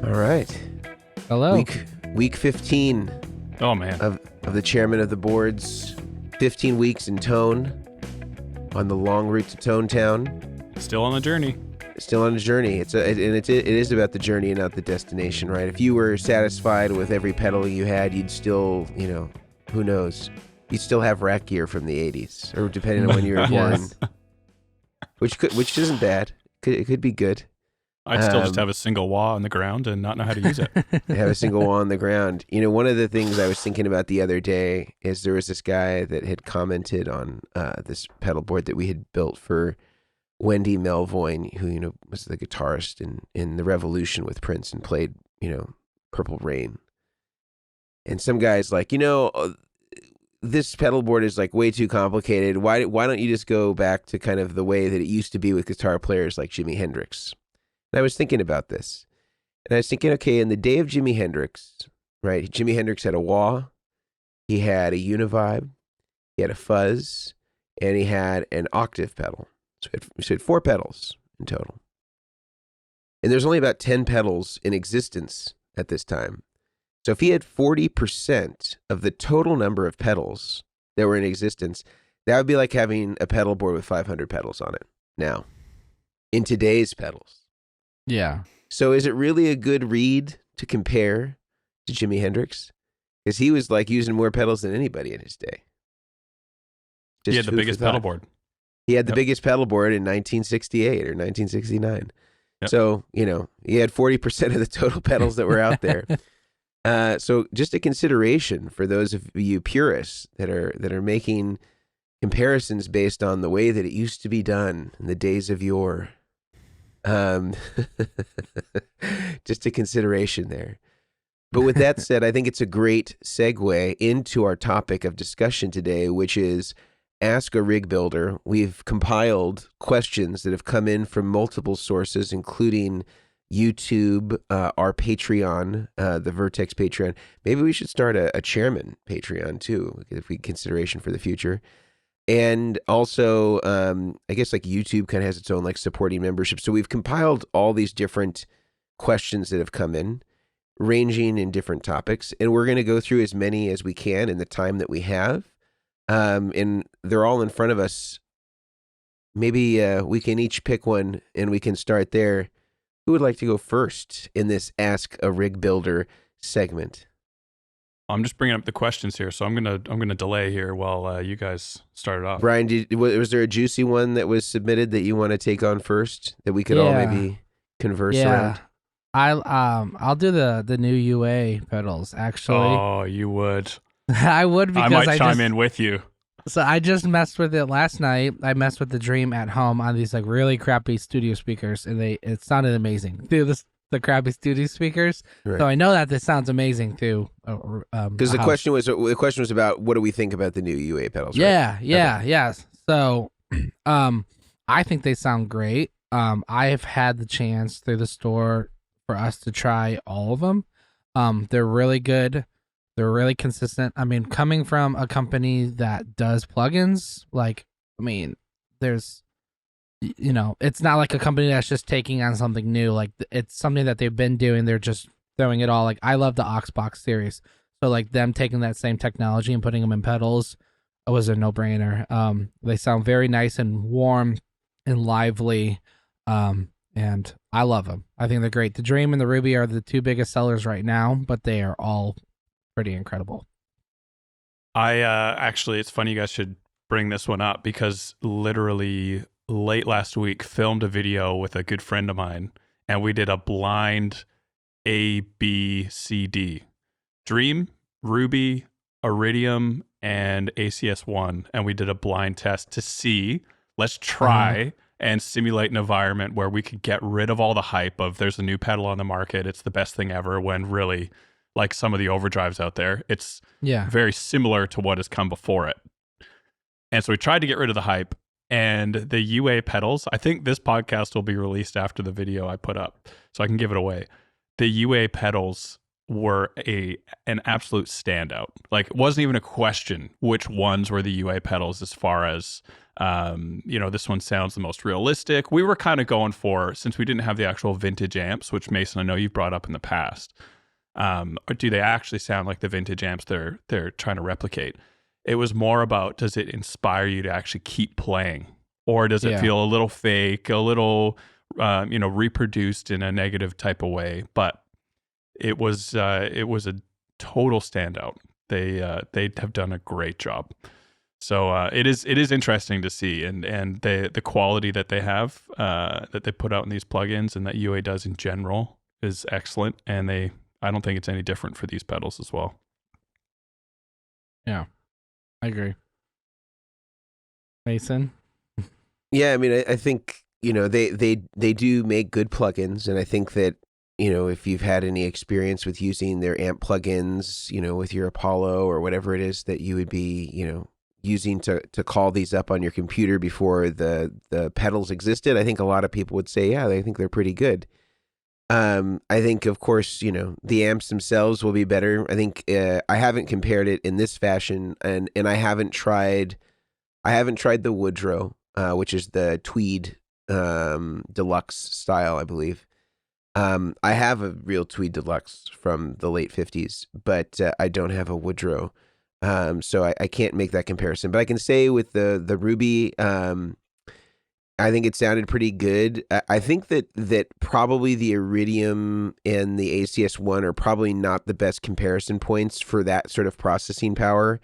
All right. Hello. Week 15 Oh, man. of the Chairman of the Boards. 15 weeks in Tone on the long route to Tone Town. Still on the journey. Still on a journey. It is about the journey and not the destination, right? If you were satisfied with every pedal you had, you'd still, who knows? You'd still have rack gear from the 80s, or depending on when you were born. Which isn't bad. It could be good. I'd still just have a single wah on the ground and not know how to use it. Have a single wah on the ground. One of the things I was thinking about the other day is there was this guy that had commented on this pedal board that we had built for Wendy Melvoin, who, was the guitarist in The Revolution with Prince and played, Purple Rain. And some guy's like, this pedal board is like way too complicated. Why don't you just go back to kind of the way that it used to be with guitar players like Jimi Hendrix? And I was thinking about this. And I was thinking, okay, in the day of Jimi Hendrix, right? Jimi Hendrix had a wah, he had a univibe, he had a fuzz, and he had an octave pedal. So he had 4 pedals in total. And there's only about 10 pedals in existence at this time. So if he had 40% of the total number of pedals that were in existence, that would be like having a pedal board with 500 pedals on it now, in today's pedals. Yeah. So is it really a good read to compare to Jimi Hendrix? Because he was like using more pedals than anybody in his day. He had the biggest pedal board. He had the biggest pedal board in 1968 or 1969. Yep. So, he had 40% of the total pedals that were out there. So just a consideration for those of you purists that are making comparisons based on the way that it used to be done in the days of yore. Just a consideration there. But with that said, I think it's a great segue into our topic of discussion today, which is Ask a Rig Builder. We've compiled questions that have come in from multiple sources, including YouTube, our Patreon, the Vertex Patreon. Maybe we should start a Chairmen Patreon too, if we consideration for the future. And also, I guess like YouTube kind of has its own like supporting membership. So we've compiled all these different questions that have come in, ranging in different topics. And we're going to go through as many as we can in the time that we have. And they're all in front of us. Maybe we can each pick one and we can start there. Who would like to go first in this Ask a Rig Builder segment? I'm just bringing up the questions here, so I'm gonna delay here while you guys start it off. Brian, was there a juicy one that was submitted that you want to take on first that we could all maybe converse around? I'll do the new UA pedals actually. Oh, you would. I would because I might chime in with you. So I just messed with it last night. I messed with the Dream at home on these like really crappy studio speakers, and it sounded amazing. Dude, the crappy studio speakers. Right. So I know that this sounds amazing too. Because the question was about what do we think about the new UA pedals? Yeah. So, I think they sound great. I have had the chance through the store for us to try all of them. They're really good. They're really consistent. I mean, coming from a company that does plugins, there's, it's not like a company that's just taking on something new. Like, it's something that they've been doing. They're just throwing it all. Like, I love the Oxbox series. So, like, them taking that same technology and putting them in pedals, it was a no-brainer. They sound very nice and warm and lively, and I love them. I think they're great. The Dream and the Ruby are the 2 biggest sellers right now, but they are all pretty incredible. Actually, it's funny you guys should bring this one up because literally late last week filmed a video with a good friend of mine, and we did a blind A, B, C, D. Dream, Ruby, Iridium, and ACS1, and we did a blind test to see, let's try and simulate an environment where we could get rid of all the hype of there's a new pedal on the market, it's the best thing ever, when really, like some of the overdrives out there, it's very similar to what has come before it. And so we tried to get rid of the hype, and the UA pedals, I think this podcast will be released after the video I put up, so I can give it away. The UA pedals were an absolute standout. Like, it wasn't even a question which ones were the UA pedals as far as This one sounds the most realistic. We were kind of going for, since we didn't have the actual vintage amps, which Mason, I know you've brought up in the past, or do they actually sound like the vintage amps they're trying to replicate? It was more about, does it inspire you to actually keep playing, or does it feel a little fake, a little reproduced in a negative type of way? But it was a total standout. They have done a great job. So it is interesting to see, and the quality that they have, that they put out in these plugins, and that UA does in general, is excellent. And I don't think it's any different for these pedals as well. Yeah, I agree. Mason? Yeah, I mean, I think, they do make good plugins, and I think that, if you've had any experience with using their amp plugins, with your Apollo or whatever it is that you would be, using to call these up on your computer before the pedals existed, I think a lot of people would say, yeah, they think they're pretty good. I think, of course, the amps themselves will be better. I think I haven't compared it in this fashion, and I haven't tried the Woodrow, which is the Tweed deluxe style, I believe. I have a real Tweed deluxe from the late 50s, but I don't have a Woodrow. So I can't make that comparison, but I can say with the Ruby, I think it sounded pretty good. I think that probably the Iridium and the ACS1 are probably not the best comparison points for that sort of processing power.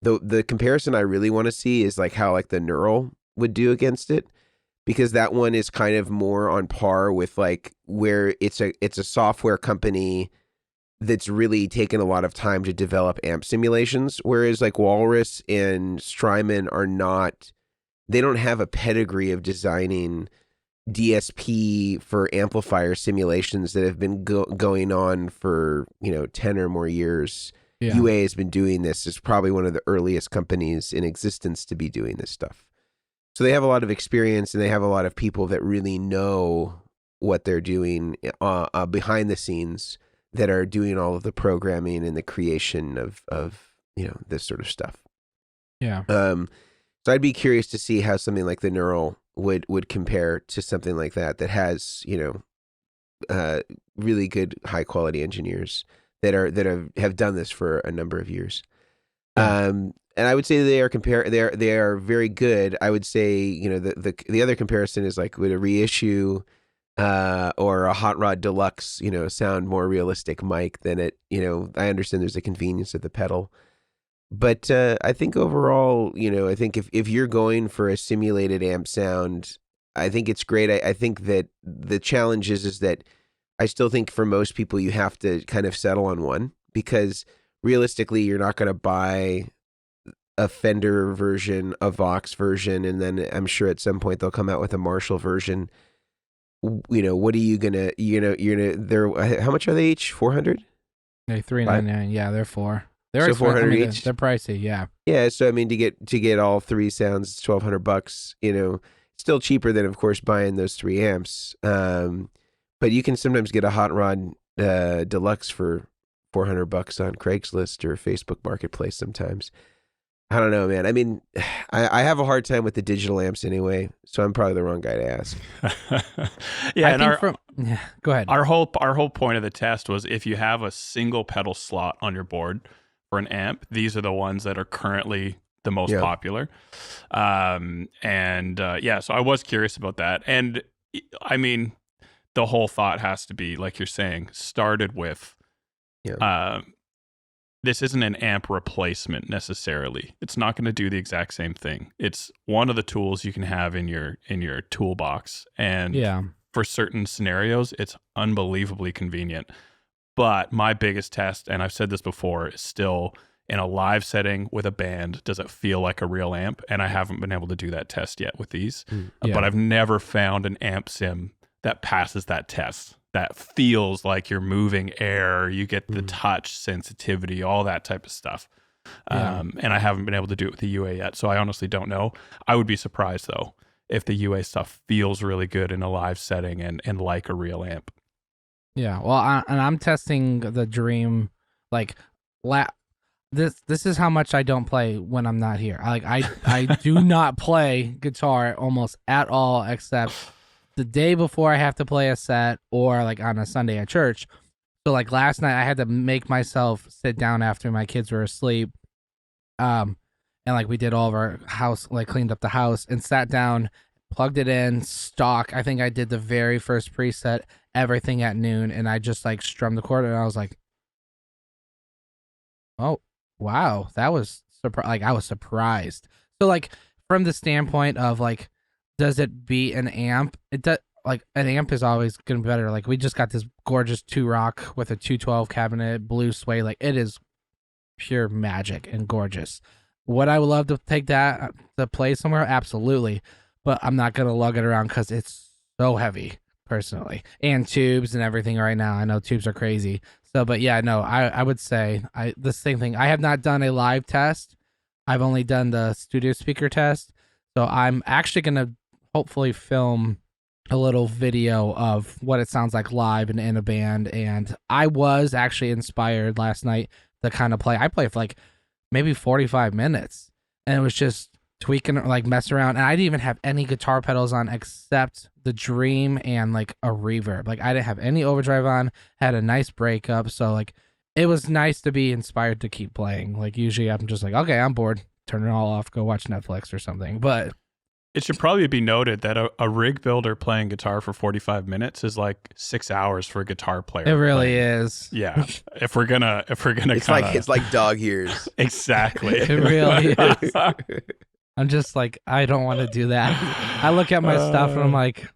The comparison I really want to see is like how like the Neural would do against it, because that one is kind of more on par with like where it's a software company that's really taken a lot of time to develop amp simulations, whereas like Walrus and Strymon are not. They don't have a pedigree of designing DSP for amplifier simulations that have been going on for 10 or more years. Yeah. UA has been doing this. It's probably one of the earliest companies in existence to be doing this stuff. So they have a lot of experience, and they have a lot of people that really know what they're doing behind the scenes, that are doing all of the programming and the creation of this sort of stuff. Yeah. So I'd be curious to see how something like the Neural would compare to something like that has really good high quality engineers that have done this for a number of years. Yeah. And I would say they are very good. I would say the other comparison is like, would a reissue or a Hot Rod Deluxe sound more realistic mic than it. I understand there's a convenience of the pedal. But I think overall, I think if you're going for a simulated amp sound, I think it's great. I think that the challenge is that I still think for most people you have to kind of settle on one, because realistically you're not going to buy a Fender version, a Vox version, and then I'm sure at some point they'll come out with a Marshall version. What are you gonna? They're how much are they each? 400? They're $399. Yeah, they're $400. They're so 400 each. They're pricey, yeah. Yeah, so I mean, to get all three sounds, it's $1,200. Still cheaper than, of course, buying those three amps. But you can sometimes get a Hot Rod Deluxe for $400 on Craigslist or Facebook Marketplace. Sometimes, I don't know, man. I mean, I have a hard time with the digital amps anyway, so I'm probably the wrong guy to ask. Yeah, go ahead. Our whole point of the test was, if you have a single pedal slot on your board for an amp, these are the ones that are currently the most popular. So I was curious about that. And I mean, the whole thought has to be, like you're saying, started with, this isn't an amp replacement necessarily. It's not going to do the exact same thing. It's one of the tools you can have in your toolbox. And for certain scenarios, it's unbelievably convenient. But my biggest test, and I've said this before, is still in a live setting with a band, does it feel like a real amp? And I haven't been able to do that test yet with these. But I've never found an amp sim that passes that test, that feels like you're moving air, you get the touch sensitivity, all that type of stuff. And I haven't been able to do it with the UA yet, so I honestly don't know. I would be surprised, though, if the UA stuff feels really good in a live setting and like a real amp. Yeah, well, I'm testing the Dream, like, this is how much I don't play when I'm not here. I do not play guitar almost at all, except the day before I have to play a set, or like on a Sunday at church. So like last night I had to make myself sit down after my kids were asleep. And like we did all of our house, like cleaned up the house and sat down, plugged it in, stock. I think I did the very first preset, everything at noon, and I just like strummed the chord, and I was like, oh wow, that was like I was surprised. So like from the standpoint of like, does it beat an amp? It does. Like an amp is always gonna be better. Like we just got this gorgeous 2-rock with a 212 cabinet, blue sway. Like it is pure magic and gorgeous. Would I love to take that to play somewhere? Absolutely, but I'm not gonna lug it around because it's so heavy, personally, and tubes and everything. Right now, I know tubes are crazy. So, but yeah, no, I would say the same thing. I have not done a live test. I've only done the studio speaker test. So I'm actually gonna hopefully film a little video of what it sounds like live and in a band. And I was actually inspired last night to kind of play. I played for like maybe 45 minutes, and it was just tweaking, like messing around. And I didn't even have any guitar pedals on except the Dream and like a reverb. Like I didn't have any overdrive on, had a nice breakup. So like it was nice to be inspired to keep playing. Like usually I'm just like, okay, I'm bored, turn it all off, go watch Netflix or something. But it should probably be noted that a rig builder playing guitar for 45 minutes is like 6 hours for a guitar player. it really is. Yeah. If we're gonna It's like dog years. Exactly. It really is. I'm just like, I don't want to do that. I look at my stuff and I'm like,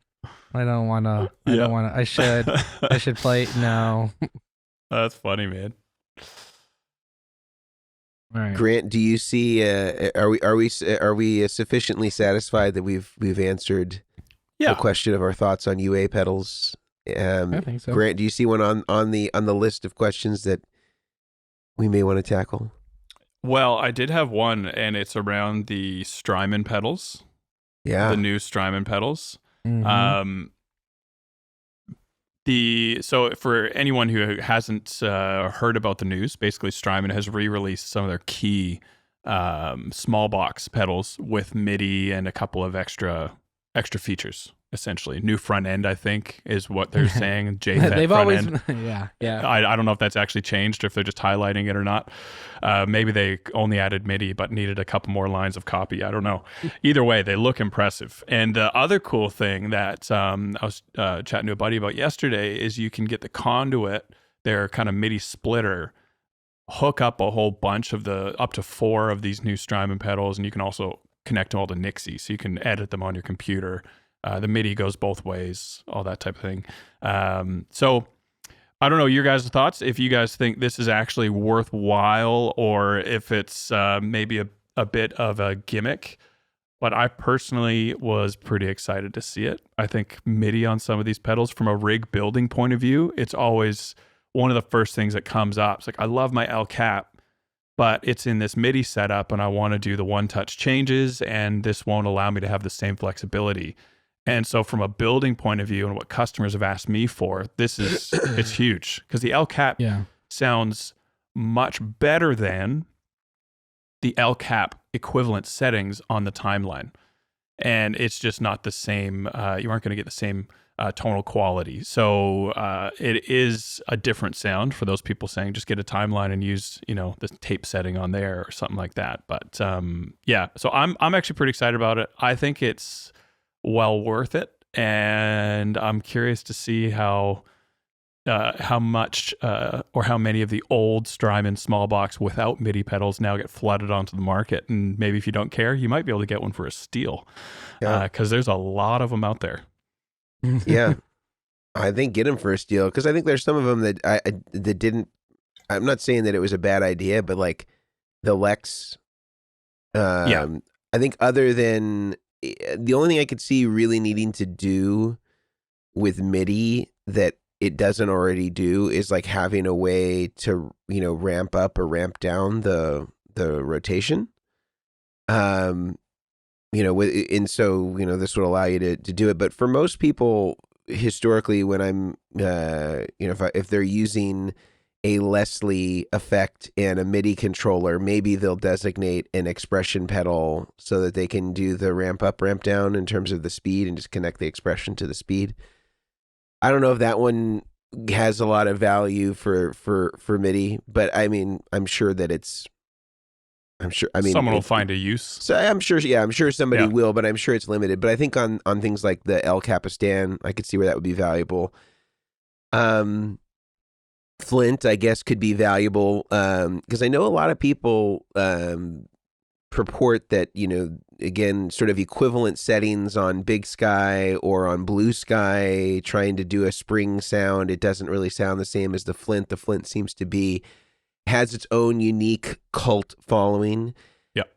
I don't want to. I should play. No. That's funny, man. All right. Grant, do you see? Are we sufficiently satisfied that we've answered the question of our thoughts on UA pedals? I think so. Grant, do you see one on the list of questions that we may want to tackle? Well, I did have one, and it's around the Strymon pedals. Yeah, the new Strymon pedals. Mhm. So for anyone who hasn't heard about the news, basically Strymon has re-released some of their key small box pedals with MIDI and a couple of extra features. Essentially, new front end, I think, is what they're saying. JFET They've front always, end. yeah. I don't know if that's actually changed or if they're just highlighting it or not. Maybe they only added MIDI but needed a couple more lines of copy. I don't know. Either way, they look impressive. And the other cool thing that I was chatting to a buddy about yesterday is you can get the conduit, their kind of MIDI splitter, hook up a whole bunch of up to 4 of these new Strymon pedals, and you can also connect them all to Nixie, so you can edit them on your computer. The MIDI goes both ways, all that type of thing. So I don't know your guys' thoughts, if you guys think this is actually worthwhile or if it's maybe a bit of a gimmick. But I personally was pretty excited to see it. I think MIDI on some of these pedals from a rig building point of view, it's always one of the first things that comes up. It's like, I love my El Cap, but it's in this MIDI setup and I want to do the one-touch changes, and this won't allow me to have the same flexibility. And so from a building point of view and what customers have asked me for, it's huge, because the El Cap sounds much better than the El Cap equivalent settings on the timeline. And it's just not the same. You aren't going to get the same tonal quality. So it is a different sound for those people saying just get a timeline and use, the tape setting on there or something like that. But so I'm actually pretty excited about it. I think it's well worth it, and I'm curious to see how much or how many of the old Strymon small box without MIDI pedals now get flooded onto the market. And maybe if you don't care, you might be able to get one for a steal, because there's a lot of them out there. Yeah, I think get them for a steal, because I think there's some of them that that didn't. I'm not saying that it was a bad idea, but like the Lex, I think other than the only thing I could see really needing to do with MIDI that it doesn't already do is like having a way to, ramp up or ramp down the rotation. And so, this would allow you to do it. But for most people, historically, when I'm, if they're using a Leslie effect and a MIDI controller, maybe they'll designate an expression pedal so that they can do the ramp up, ramp down in terms of the speed and just connect the expression to the speed. I don't know if that one has a lot of value for MIDI, but I mean, I'm sure someone will find a use. So I'm sure somebody will, but I'm sure it's limited. But I think on things like the El Capistan, I could see where that would be valuable. Flint, I guess, could be valuable because I know a lot of people purport that, again, sort of equivalent settings on Big Sky or on Blue Sky, trying to do a spring sound, it doesn't really sound the same as the Flint. The Flint seems to has its own unique cult following.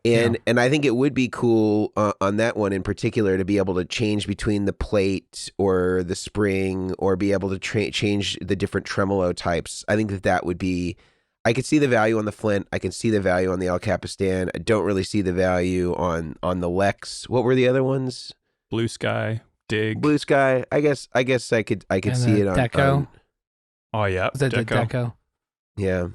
And I think it would be cool on that one in particular to be able to change between the plate or the spring or be able to change the different tremolo types. I think that would be, I could see the value on the Flint. I can see the value on the El Capistan. I don't really see the value on the Lex. What were the other ones? Blue Sky, Dig. Blue Sky. I guess I could see it on Deco. Oh yeah. Is that the Deco? Yeah.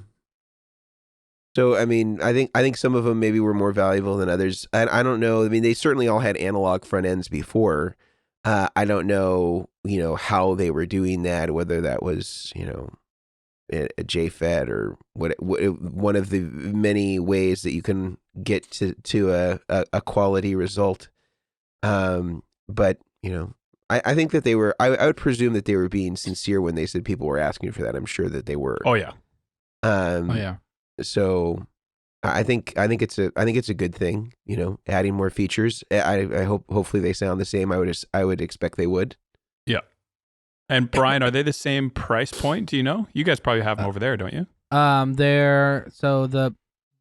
So, I mean, I think some of them maybe were more valuable than others. I don't know. I mean, they certainly all had analog front ends before. I don't know, how they were doing that, whether that was, a JFET or what one of the many ways that you can get to a quality result. But, I think that they were, I would presume that they were being sincere when they said people were asking for that. I'm sure that they were. Oh, yeah. So I think it's a good thing, adding more features. I hopefully they sound the same. I would expect they would. Yeah. And Brian, are they the same price point? Do you know? You guys probably have them over there, don't you?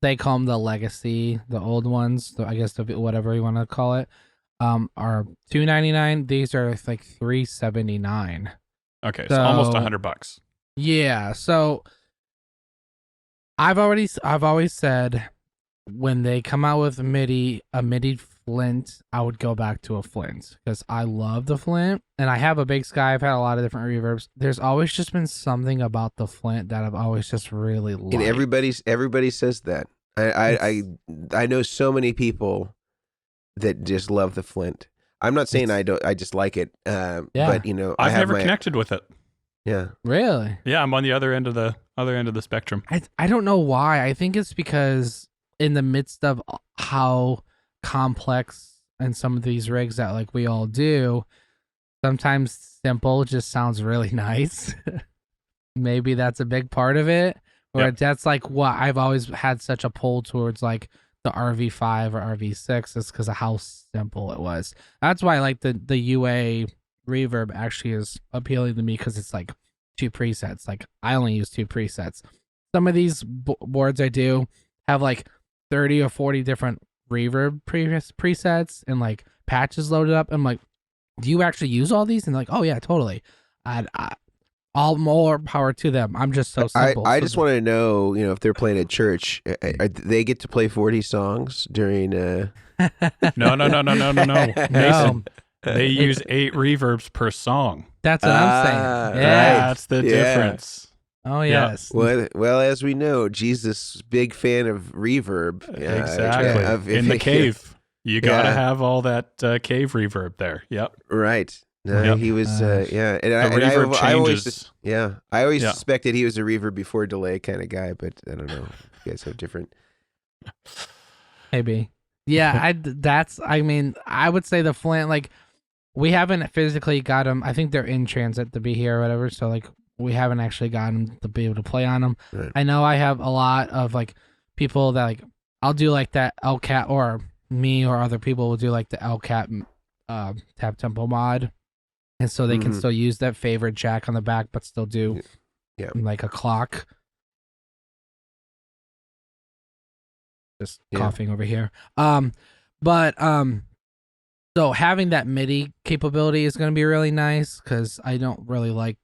They call them the legacy, the old ones. I guess whatever you want to call it. Are $299. These are like $379. Okay, so almost $100. Yeah. So I've always said when they come out with a MIDI Flint, I would go back to a Flint because I love the Flint and I have a Big Sky. I've had a lot of different reverbs. There's always just been something about the Flint that I've always just really liked. And everybody says that. I know so many people that just love the Flint. I'm not saying I just like it. But I've never connected with it. Yeah. Really? Yeah, I'm on the other end of the spectrum. I don't know why. I think it's because in the midst of how complex and some of these rigs that like we all do, sometimes simple just sounds really nice. Maybe that's a big part of it. Or that's like what I've always had such a pull towards, like the RV5 or RV6 is because of how simple it was. That's why like the UA reverb actually is appealing to me because it's like 2 presets. Like I only use 2 presets. Some of these boards I do have like 30 or 40 different reverb presets and like patches loaded up. I'm like, do you actually use all these? And they're like, oh yeah, totally. All more power to them. I'm just so simple. I just want to know, if they're playing at church, they get to play 40 songs during. No. Mason, they use 8 reverbs per song. That's what I'm saying. Yeah. That's the difference. Oh yes. Well, as we know, Jesus big fan of reverb. Exactly. In the cave, you gotta have all that cave reverb there. Yep. Right. He was, and I always suspected he was a reverb before delay kind of guy, but I don't know. You guys have different. Maybe. Yeah, I would say the Flint, like, we haven't physically got them. I think they're in transit to be here or whatever, so, like, we haven't actually gotten them to be able to play on them. Right. I know I have a lot of, like, people that, like, I'll do, like, that LCAT, or me or other people will do, like, the LCAT tap tempo mod. And so they can still use that favorite jack on the back, but still do like a clock. Just coughing over here. So having that MIDI capability is going to be really nice because I don't really like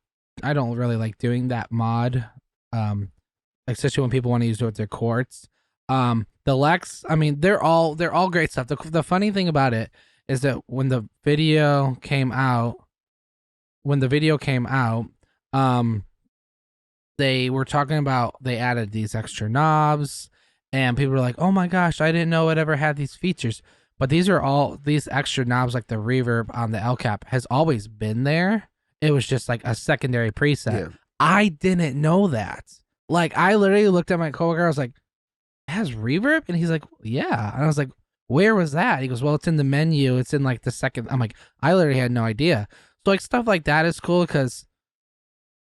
doing that mod. Especially when people want to use it with their chords. The Lex, I mean, they're all great stuff. The funny thing about it is that when the video came out, they were talking about they added these extra knobs, and people were like, "Oh my gosh, I didn't know it ever had these features." But these extra knobs, like the reverb on the El Cap, has always been there. It was just like a secondary preset. Yeah. I didn't know that. Like, I literally looked at my coworker. I was like, "It has reverb?" And he's like, "Yeah." And I was like, "Where was that?" He goes, "Well, it's in the menu. It's in like the second." I'm like, I literally had no idea. So like stuff like that is cool because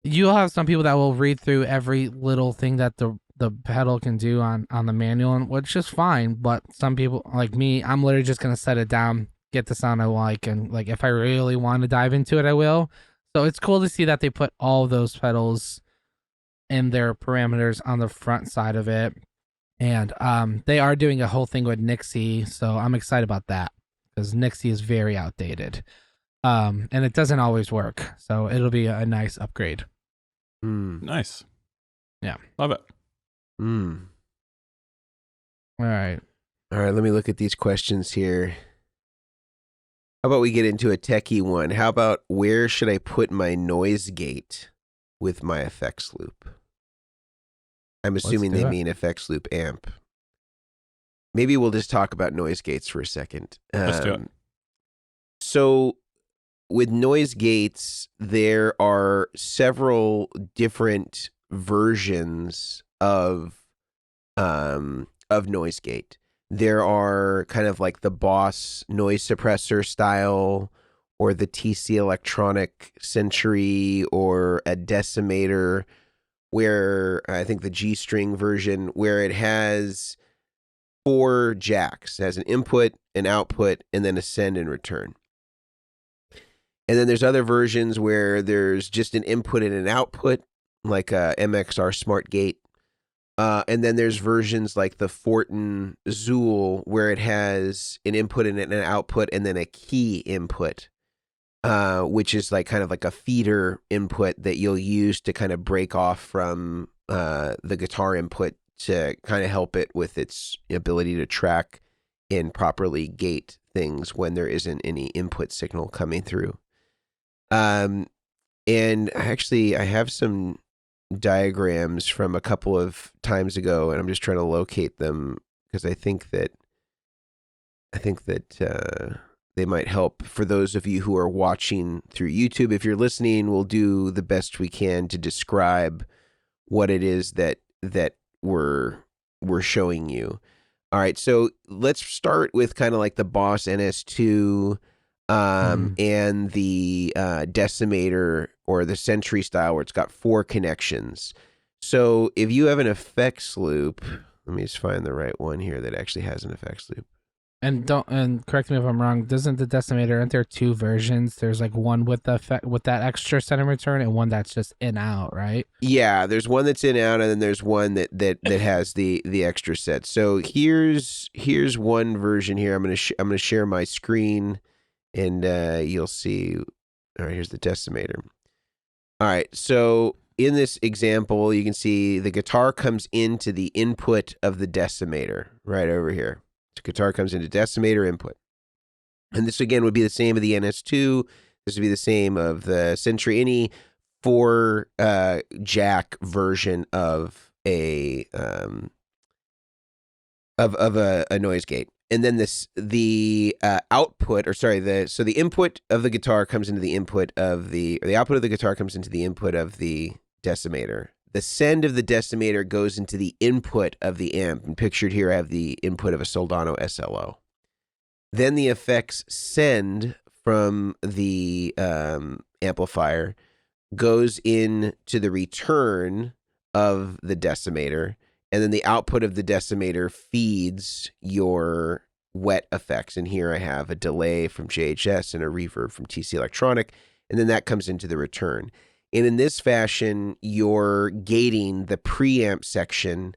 you'll have some people that will read through every little thing that the pedal can do on the manual, and which is fine. But some people like me, I'm literally just gonna set it down, get the sound I like, and like if I really want to dive into it, I will. So it's cool to see that they put all those pedals and their parameters on the front side of it. And they are doing a whole thing with Nixie, so I'm excited about that because Nixie is very outdated. And it doesn't always work, so it'll be a nice upgrade. Nice. Yeah. Love it. All right. Let me look at these questions here. How about we get into a techie one? How about where should I put my noise gate with my effects loop? I'm assuming they mean effects loop amp. Maybe we'll just talk about noise gates for a second. Let's do it. So with noise gates, there are several different versions of noise gate. There are kind of like the Boss noise suppressor style, or the TC Electronic Century, or a decimator, where I think the G-string version, where it has 4 jacks. It has an input, an output, and then a send and return. And then there's other versions where there's just an input and an output, like a MXR Smart Gate. And then there's versions like the Fortin Zool, where it has an input and an output, and then a key input, which is like kind of like a feeder input that you'll use to kind of break off from the guitar input to kind of help it with its ability to track and properly gate things when there isn't any input signal coming through. And actually, I have some diagrams from a couple of times ago, and I'm just trying to locate them because I think that they might help for those of you who are watching through YouTube. If you're listening, we'll do the best we can to describe what it is that we're showing you. All right, so let's start with kind of like the Boss NS2 and the decimator, or the Century style, where it's got 4 connections. So if you have an effects loop, let me just find the right one here that actually has an effects loop. And correct me if I'm wrong, doesn't the decimator, aren't there 2 versions? There's like one with the effect, with that extra send and return, and one that's just in out, right? Yeah, there's one that's in out, and then there's one that has the extra set. So here's one version here. I'm gonna share my screen, and you'll see. All right, here's the decimator. All right, so in this example, you can see the guitar comes into the input of the decimator right over here. So guitar comes into decimator input. And this, again, would be the same of the NS2. This would be the same of the Century, any 4 jack version of a noise gate. And then the output, or sorry, the input of the guitar comes into the input of the output of the guitar comes into the input of the decimator. The send of the decimator goes into the input of the amp. And pictured here, I have the input of a Soldano SLO. Then the effects send from the amplifier goes into the return of the decimator. And then the output of the decimator feeds your wet effects. And here I have a delay from JHS and a reverb from TC Electronic. And then that comes into the return. And in this fashion, you're gating the preamp section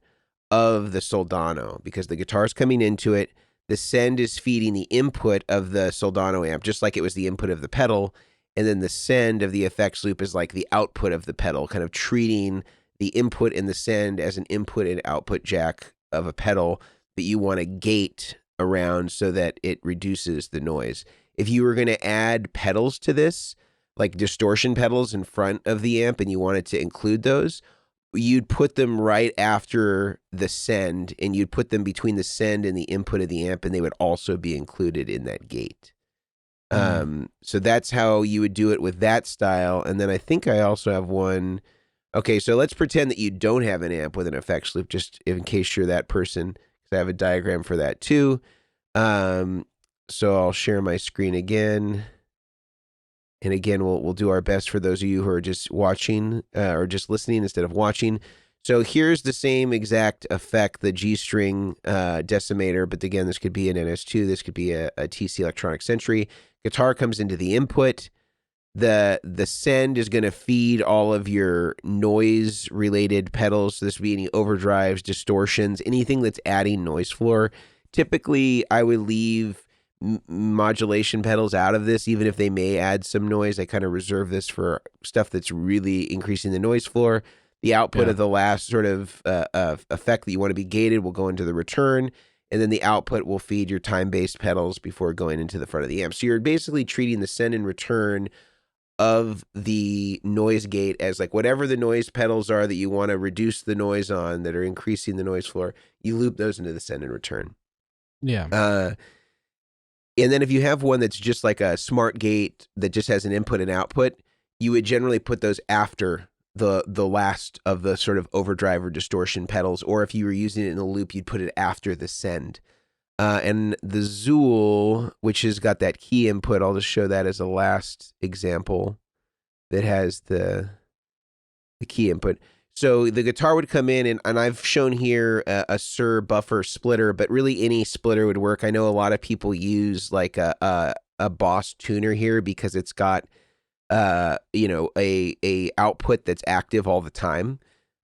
of the Soldano because the guitar's coming into it. The send is feeding the input of the Soldano amp, just like it was the input of the pedal. And then the send of the effects loop is like the output of the pedal, kind of treating the input and the send as an input and output jack of a pedal that you want to gate around so that it reduces the noise. If you were going to add pedals to this, like distortion pedals in front of the amp, and you wanted to include those, you'd put them right after the send, and you'd put them between the send and the input of the amp, and they would also be included in that gate. So that's how you would do it with that style. And then I think I also have one. Okay, so let's pretend that you don't have an amp with an effects loop, just in case you're that person, because I have a diagram for that too. So I'll share my screen again. And again, we'll do our best for those of you who are just watching or just listening instead of watching. So here's the same exact effect, the G-string decimator, but again, this could be an NS2, this could be a TC Electronic Century. Guitar comes into the input. The send is going to feed all of your noise-related pedals. So this would be any overdrives, distortions, anything that's adding noise floor. Typically, I would leave modulation pedals out of this, even if they may add some noise. I kind of reserve this for stuff that's really increasing the noise floor. The output of the last sort of effect that you want to be gated will go into the return, and then the output will feed your time-based pedals before going into the front of the amp. So you're basically treating the send and return of the noise gate as like whatever the noise pedals are that you want to reduce the noise on that are increasing the noise floor, you loop those into the send and return. Yeah. And then if you have one that's just like a smart gate that just has an input and output, you would generally put those after the last of the sort of overdrive or distortion pedals, or if you were using it in a loop, you'd put it after the send. And the Zool, which has got that key input, I'll just show that as a last example that has the key input. So the guitar would come in, and I've shown here a Sir buffer splitter, but really any splitter would work. I know a lot of people use like a Boss tuner here because it's got a output that's active all the time,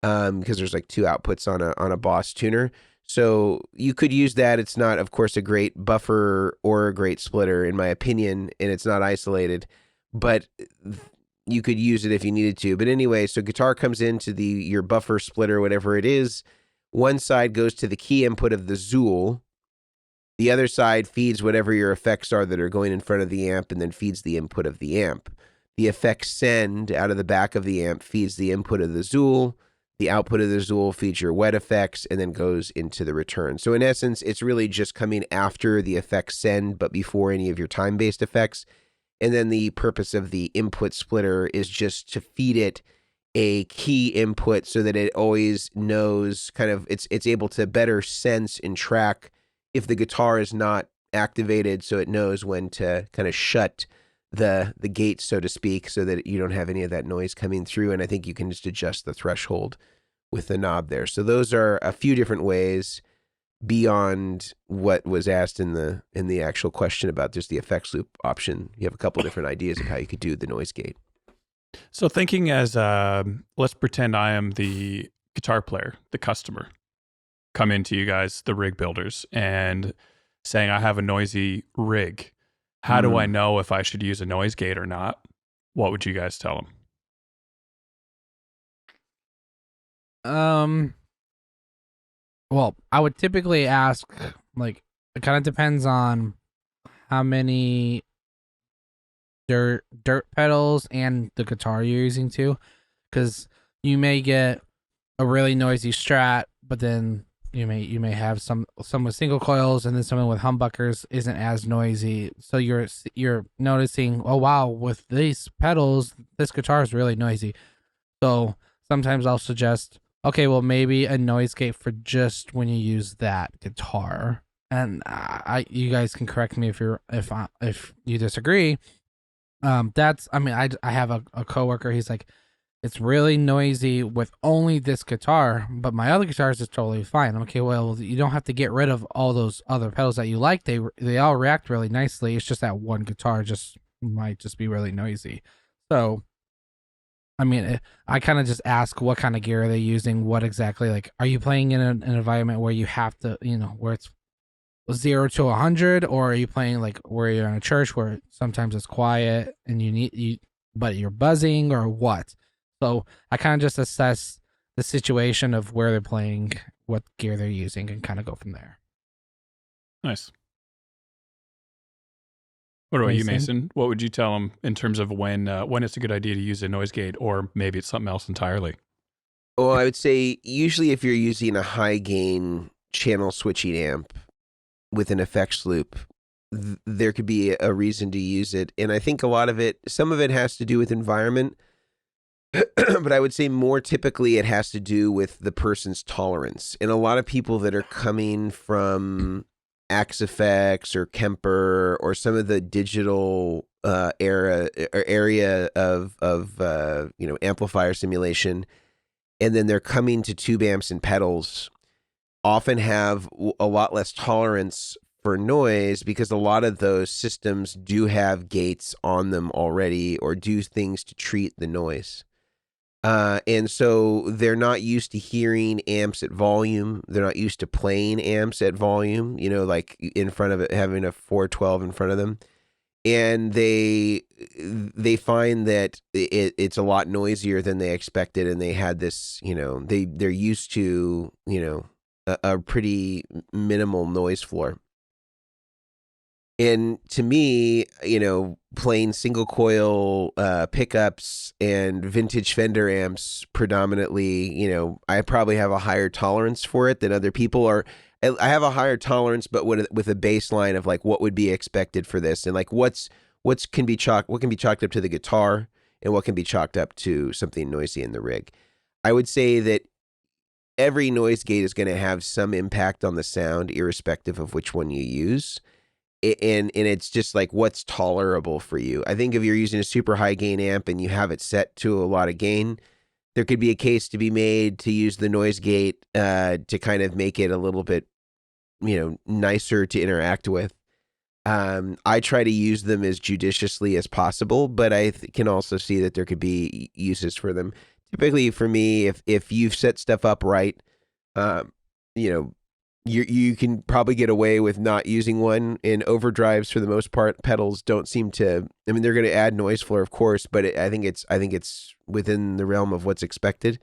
because there's like two outputs on a Boss tuner. So you could use that. It's not, of course, a great buffer or a great splitter, in my opinion, and it's not isolated, but you could use it if you needed to. But anyway, so guitar comes into your buffer splitter, whatever it is. One side goes to the key input of the Zool. The other side feeds whatever your effects are that are going in front of the amp, and then feeds the input of the amp. The effects send out of the back of the amp feeds the input of the Zool. The output of the Zool feeds your wet effects and then goes into the return. So in essence, it's really just coming after the effects send, but before any of your time-based effects. And then the purpose of the input splitter is just to feed it a key input so that it always knows kind of, it's able to better sense and track if the guitar is not activated, so it knows when to kind of shut the gate, so to speak, so that you don't have any of that noise coming through. And I think you can just adjust the threshold with the knob there. So those are a few different ways beyond what was asked in the actual question about just the effects loop option. You have a couple different ideas of how you could do the noise gate. So thinking as, let's pretend I am the guitar player, the customer, come into you guys, the rig builders, and saying I have a noisy rig. How do I know if I should use a noise gate or not? What would you guys tell them? Well, I would typically ask, like, it kind of depends on how many dirt pedals and the guitar you're using too, because you may get a really noisy Strat, but then you may have some with single coils, and then someone with humbuckers isn't as noisy. So you're noticing, oh wow, with these pedals, this guitar is really noisy. So sometimes I'll suggest, okay, well maybe a noise gate for just when you use that guitar. And you guys can correct me if you disagree. I have a coworker. He's like, it's really noisy with only this guitar, but my other guitars is totally fine. I'm okay, well, you don't have to get rid of all those other pedals that you like. They all react really nicely. It's just that one guitar might just be really noisy. So, I mean, I kind of just ask what kind of gear are they using, what exactly, like, are you playing in an environment where you have to, where it's 0 to 100, or are you playing like where you're in a church where sometimes it's quiet and but you're buzzing, or what? So I kind of just assess the situation of where they're playing, what gear they're using, and kind of go from there. Nice. What about you, Mason? What would you tell them in terms of when it's a good idea to use a noise gate, or maybe it's something else entirely? Well, I would say usually if you're using a high gain channel switching amp with an effects loop, there could be a reason to use it. And I think a lot of it, some of it has to do with environment, but I would say more typically it has to do with the person's tolerance. And a lot of people that are coming from Axe Effects or Kemper or some of the digital area of amplifier simulation, and then they're coming to tube amps and pedals, often have a lot less tolerance for noise because a lot of those systems do have gates on them already or do things to treat the noise. And so they're not used to hearing amps at volume. They're not used to playing amps at volume, like in front of it, having a 412 in front of them. And they find that it's a lot noisier than they expected. And they had this, they're used to, a pretty minimal noise floor. And to me, playing single coil pickups and vintage Fender amps predominantly, I probably have a higher tolerance for it than other people are. I have a higher tolerance, but with a baseline of like what would be expected for this, and like what can be chalked up to the guitar, and what can be chalked up to something noisy in the rig. I would say that every noise gate is going to have some impact on the sound, irrespective of which one you use. And it's just like what's tolerable for you. I think if you're using a super high gain amp and you have it set to a lot of gain, there could be a case to be made to use the noise gate to kind of make it a little bit, nicer to interact with. I try to use them as judiciously as possible, but I can also see that there could be uses for them. Typically for me, if you've set stuff up right, you can probably get away with not using one. In overdrives, for the most part, pedals don't seem to. I mean, they're going to add noise floor, of course, but I think it's within the realm of what's expected.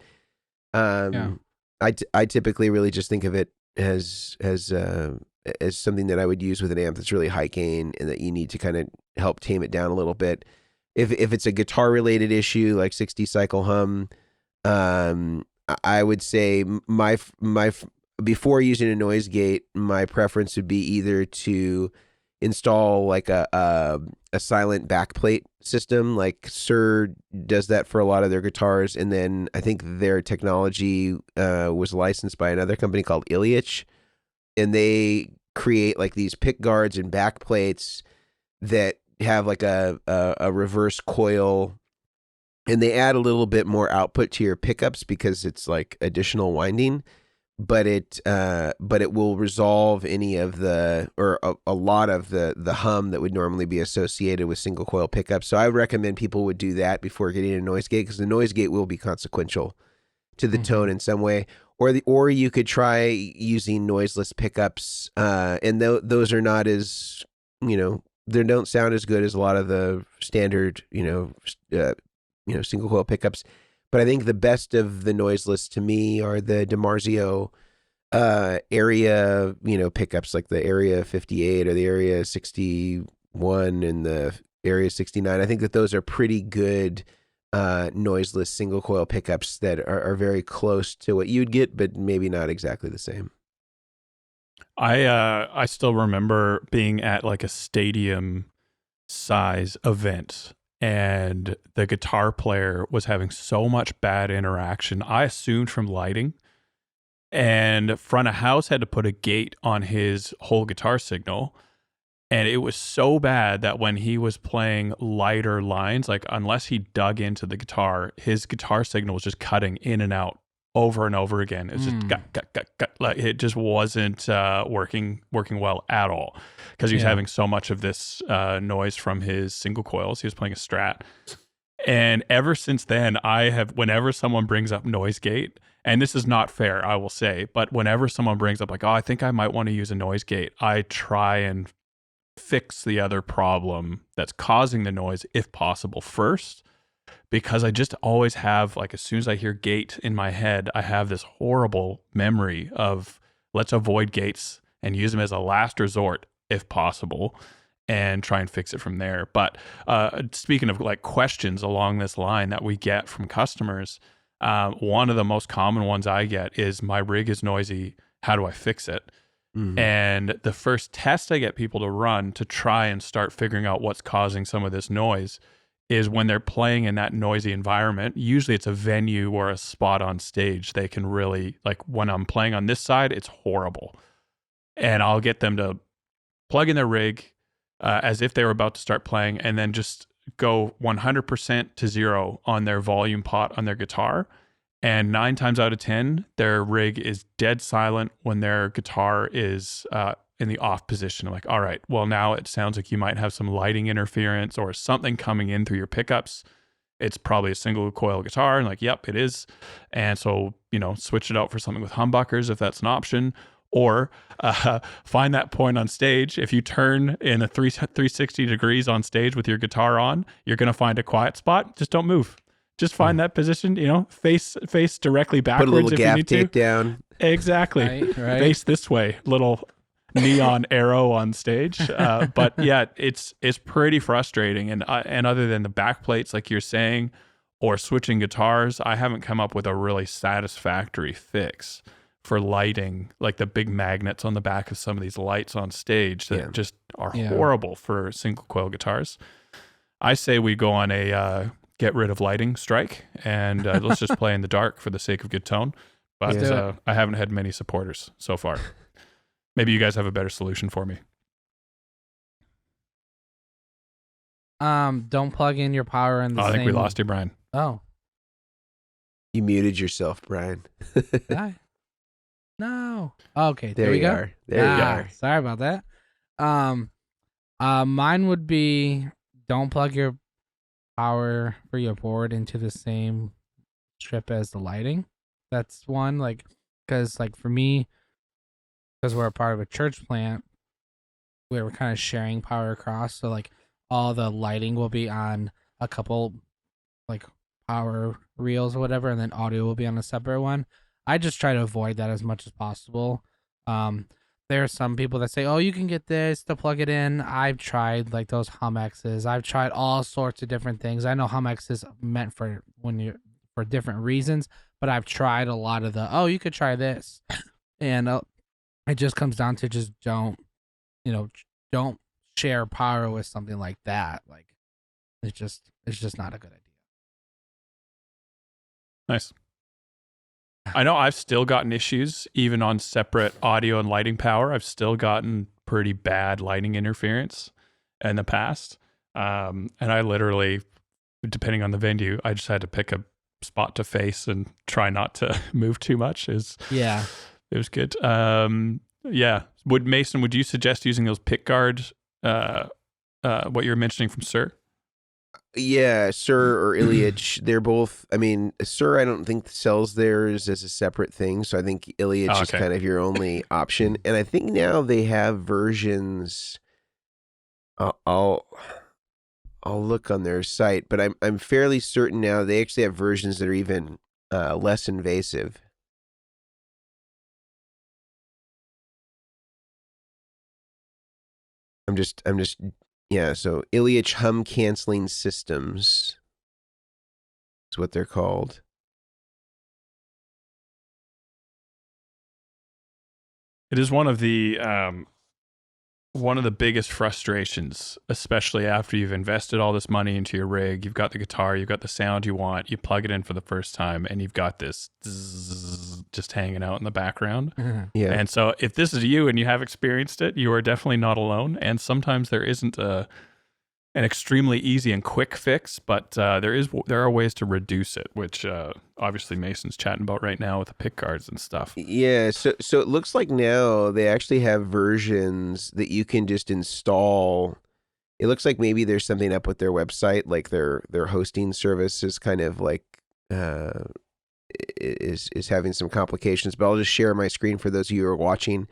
I typically really just think of it as something that I would use with an amp that's really high gain and that you need to kind of help tame it down a little bit. If it's a guitar related issue like 60 cycle hum, I would say my before using a noise gate, my preference would be either to install like a silent backplate system, like Sir does that for a lot of their guitars, and then I think their technology was licensed by another company called Ilyich, and they create like these pick guards and backplates that have like a reverse coil, and they add a little bit more output to your pickups because it's like additional winding. But it will resolve any of the, or a lot of the hum that would normally be associated with single coil pickups. So I would recommend people would do that before getting a noise gate, because the noise gate will be consequential to the tone in some way. Or you could try using noiseless pickups, and those are not as, they don't sound as good as a lot of the standard single coil pickups. But I think the best of the noiseless to me are the DiMarzio area, pickups, like the Area 58 or the Area 61 and the Area 69. I think that those are pretty good noiseless single coil pickups that are very close to what you'd get, but maybe not exactly the same. I still remember being at like a stadium size event, and the guitar player was having so much bad interaction, I assumed from lighting, and front of house had to put a gate on his whole guitar signal. And it was so bad that when he was playing lighter lines, like unless he dug into the guitar, his guitar signal was just cutting in and out over and over again. It's just gut. Like it just wasn't working well at all, because he was having so much of this noise from his single coils. He was playing a Strat. And ever since then, whenever someone brings up noise gate, and this is not fair, I will say, but whenever someone brings up like, oh, I think I might want to use a noise gate, I try and fix the other problem that's causing the noise, if possible, first. Because I just always have, like, as soon as I hear gate in my head, I have this horrible memory of let's avoid gates and use them as a last resort, if possible, and try and fix it from there. But speaking of like questions along this line that we get from customers, One of the most common ones I get is my rig is noisy. How do I fix it? Mhm. And the first test I get people to run to try and start figuring out what's causing some of this noise is when they're playing in that noisy environment. Usually it's a venue or a spot on stage. They can really, like when I'm playing on this side, it's horrible. And I'll get them to plug in their rig as if they were about to start playing, and then just go 100% to 0 on their volume pot on their guitar. And 9 times out of 10, their rig is dead silent when their guitar is in the off position. I'm like, all right, well, now it sounds like you might have some lighting interference or something coming in through your pickups. It's probably a single coil guitar. And like, yep, it is. And so, switch it out for something with humbuckers if that's an option. Or find that point on stage. If you turn in a 360 degrees on stage with your guitar on, you're going to find a quiet spot. Just don't move. Just find that position, face directly backwards. Put a little if gaff you need tape to. down. Exactly. Right. Face this way. Little neon arrow on stage. But yeah, it's pretty frustrating. And other than the back plates, like you're saying, or switching guitars, I haven't come up with a really satisfactory fix for lighting, like the big magnets on the back of some of these lights on stage that just are horrible for single coil guitars. I say we go on a get rid of lighting strike and let's just play in the dark for the sake of good tone. But I haven't had many supporters so far. Maybe you guys have a better solution for me. Don't plug in your power in the same... I think we lost you, Brian. Oh. You muted yourself, Brian. Did I? No. Okay, there we you go. are. There you are. Sorry about that. Mine would be don't plug your power for your board into the same strip as the lighting. That's one, because for me, because we're a part of a church plant, we're kind of sharing power across. So all the lighting will be on a couple power reels or whatever, and then audio will be on a separate one. I just try to avoid that as much as possible. There are some people that say, oh, you can get this to plug it in. I've tried those HumXs. I've tried all sorts of different things. I know HumX is meant for for different reasons, but I've tried a lot of you could try this. And it just comes down to just don't share power with something like that. It's just not a good idea. Nice. I know I've still gotten issues even on separate audio and lighting power. I've still gotten pretty bad lighting interference in the past. And I literally, depending on the venue, I just had to pick a spot to face and try not to move too much. It was good. Would you suggest using those pick guard, what you're mentioning from Sir? Yeah, Sir or Ilyich, they're both, Sir I don't think sells theirs as a separate thing, so I think Ilyich is kind of your only option. And I think now they have versions, I'll look on their site, but I'm fairly certain now they actually have versions that are even less invasive. I'm just so Ilyich hum canceling systems is what they're called. It is one of the biggest frustrations, especially after you've invested all this money into your rig. You've got the guitar, you've got the sound you want, you plug it in for the first time, and you've got this just hanging out in the background. Yeah. And so if this is you and you have experienced it, you are definitely not alone. And sometimes there isn't an extremely easy and quick fix, but there are ways to reduce it, which obviously Mason's chatting about right now with the pick guards and stuff. Yeah, so it looks like now they actually have versions that you can just install. It looks like maybe there's something up with their website, like their hosting service is kind of is having some complications, but I'll just share my screen for those of you who are watching.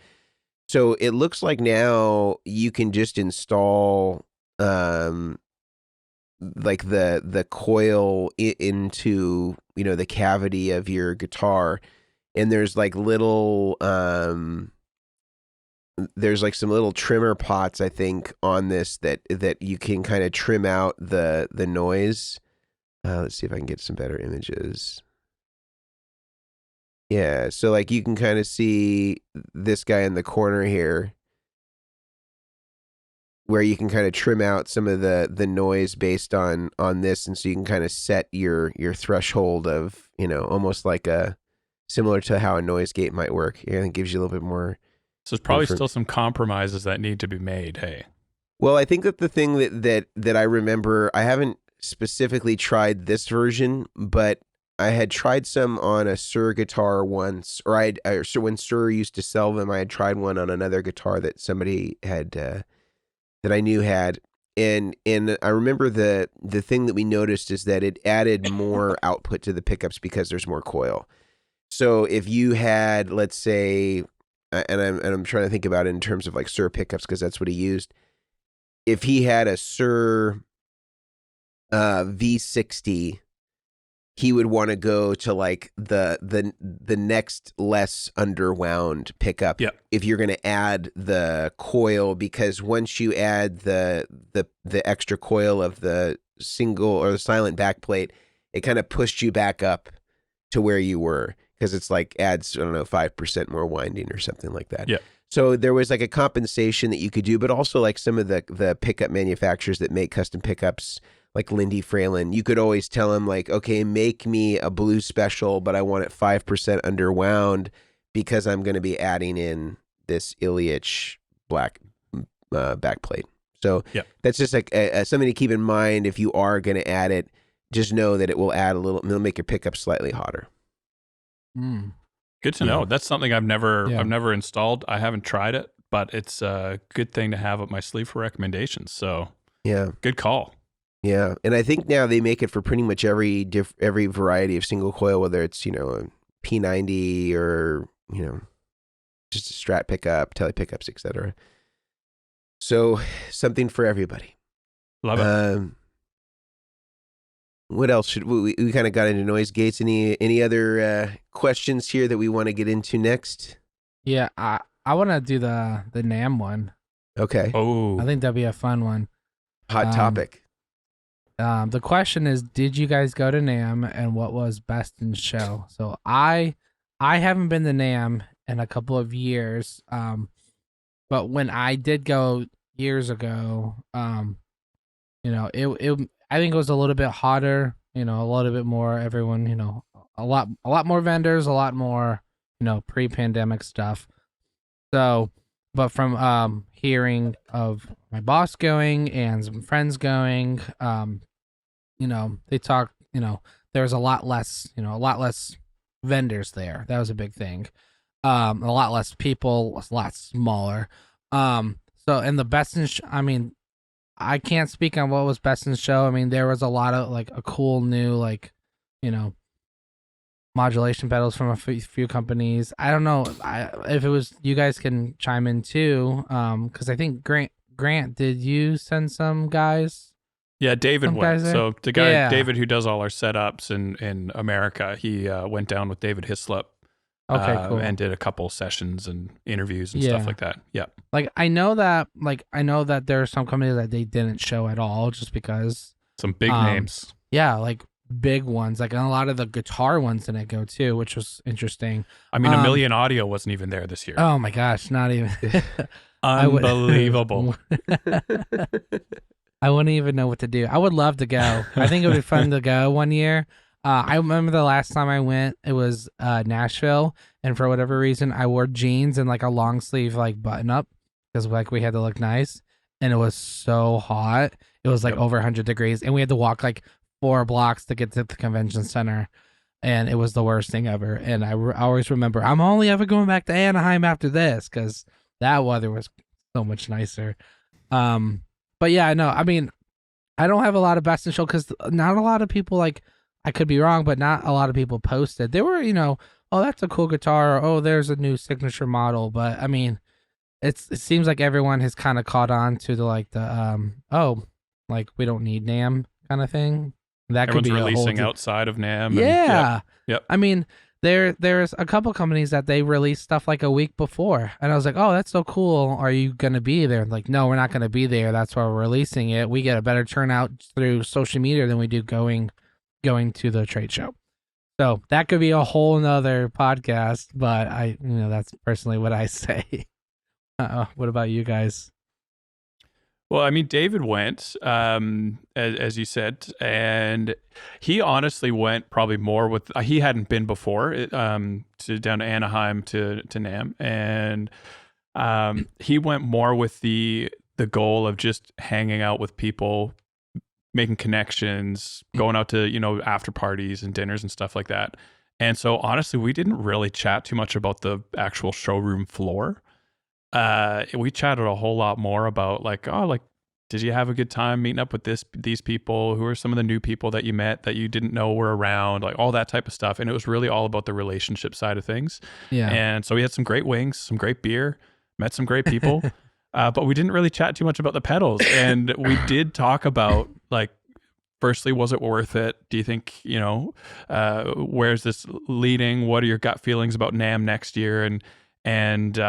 So it looks like now you can just install the coil into the cavity of your guitar, and there's little there's some little trimmer pots I think on this that you can kind of trim out the noise. Let's see if I can get some better images. Yeah, so like you can kind of see this guy in the corner here, where you can kind of trim out some of the noise based on this, and so you can kind of set your threshold of, you know, almost like a similar to how a noise gate might work. And it gives you a little bit more. So there's probably still some compromises that need to be made. Hey. Well, I think that the thing that I remember, I haven't specifically tried this version, but I had tried some on a Shure guitar once, or so when Shure used to sell them, I had tried one on another guitar that somebody had that I knew had, and I remember the thing that we noticed is that it added more output to the pickups because there's more coil. So if you had, let's say, and I'm trying to think about it in terms of like Shure pickups because that's what he used. If he had a Shure V60, he would want to go to like the next less underwound pickup. Yep. If you're going to add the coil, because once you add the extra coil of the single or the silent backplate, it kind of pushed you back up to where you were, because it's like adds, I don't know, 5% more winding or something like that. Yeah. So there was like a compensation that you could do, but also like some of the pickup manufacturers that make custom pickups, like Lindy Fralin, you could always tell him like, okay, make me a blue special, but I want it 5% underwound because I'm going to be adding in this Ilyich black backplate. So that's just like something to keep in mind. If you are going to add it, just know that it will add a little, it'll make your pickup slightly hotter. Good to know. That's something I've never installed. I haven't tried it, but it's a good thing to have up my sleeve for recommendations. So yeah, good call. Yeah, and I think now they make it for pretty much every variety of single coil, whether it's, you know, a P90 or, you know, just a Strat pickup, tele pickups, etc. So something for everybody. Love it. What else should we kind of got into noise gates? Any other questions here that we want to get into next? Yeah, I want to do the NAMM one. Okay. Oh, I think that'd be a fun one. Hot topic. The question is, did you guys go to NAMM, and what was best in show? So I haven't been to NAMM in a couple of years, but when I did go years ago, you know, it I think it was a little bit hotter, you know, a little bit more everyone, you know, a lot more vendors, a lot more, you know, pre-pandemic stuff. So, but from hearing of my boss going and some friends going, you know, they talked, you know, there was a lot less vendors there. That was a big thing. A lot less people, a lot smaller. So, and the best in I mean, I can't speak on what was best in show. I mean, there was a lot of like a cool new, like, you know, modulation pedals from a few companies. I don't know if it was, you guys can chime in too. Cause I think Grant, did you send some guys? Yeah, David went. So the guy, David, who does all our setups in America, he went down with David Hislop. Okay, cool. And did a couple sessions and interviews and stuff like that. Yeah. Like I know that there are some companies that they didn't show at all just because. Some big names. Yeah, like big ones. Like, and a lot of the guitar ones didn't go too, which was interesting. I mean, Omilion Audio wasn't even there this year. Oh my gosh, not even. Unbelievable. I wouldn't even know what to do. I would love to go. I think it would be fun to go one year. I remember the last time I went, it was Nashville, and for whatever reason, I wore jeans and like a long sleeve like button up because like we had to look nice, and it was so hot. It was like over 100 degrees, and we had to walk like 4 blocks to get to the convention center, and it was the worst thing ever. And I always remember, I'm only ever going back to Anaheim after this because that weather was so much nicer. But yeah, no, I mean, I don't have a lot of best in show because not a lot of people, like, I could be wrong, but not a lot of people posted. There were, you know, oh, that's a cool guitar, or oh, there's a new signature model. But I mean, it seems like everyone has kind of caught on to the like the oh, like we don't need NAMM kind of thing. That Everyone's could be releasing outside of NAMM. Yeah. Yep. I mean, there's a couple companies that they release stuff like a week before, and I was like, oh, that's so cool. Are you gonna be there? Like, no, we're not gonna be there. That's why we're releasing it. We get a better turnout through social media than we do going to the trade show. So that could be a whole nother podcast, but that's personally what I say. What about you guys? Well, I mean, David went, as you said, and he honestly went probably more with, he hadn't been before, down to Anaheim to NAMM, and he went more with the goal of just hanging out with people, making connections, going out to, after parties and dinners and stuff like that. And so honestly, we didn't really chat too much about the actual showroom floor. We chatted a whole lot more about did you have a good time meeting up with these people? Who are some of the new people that you met that you didn't know were around? Like all that type of stuff. And it was really all about the relationship side of things. Yeah. And so we had some great wings, some great beer, met some great people, but we didn't really chat too much about the pedals. And we did talk about firstly, was it worth it? Do you think, where's this leading? What are your gut feelings about NAMM next year? And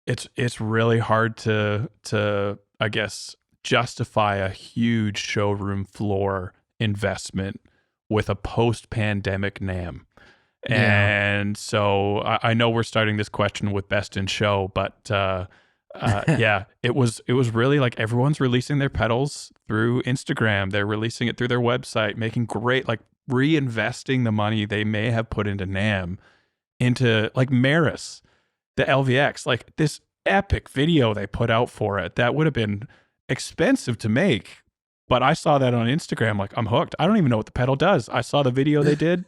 it's really hard to I guess justify a huge showroom floor investment with a post-pandemic NAMM. Yeah. And so I know we're starting this question with best in show, but yeah, it was really everyone's releasing their pedals through Instagram. They're releasing it through their website, making great, reinvesting the money they may have put into NAMM into Maris, the LVX, this epic video they put out for it that would have been expensive to make. But I saw that on Instagram, I'm hooked. I don't even know what the pedal does. I saw the video they did,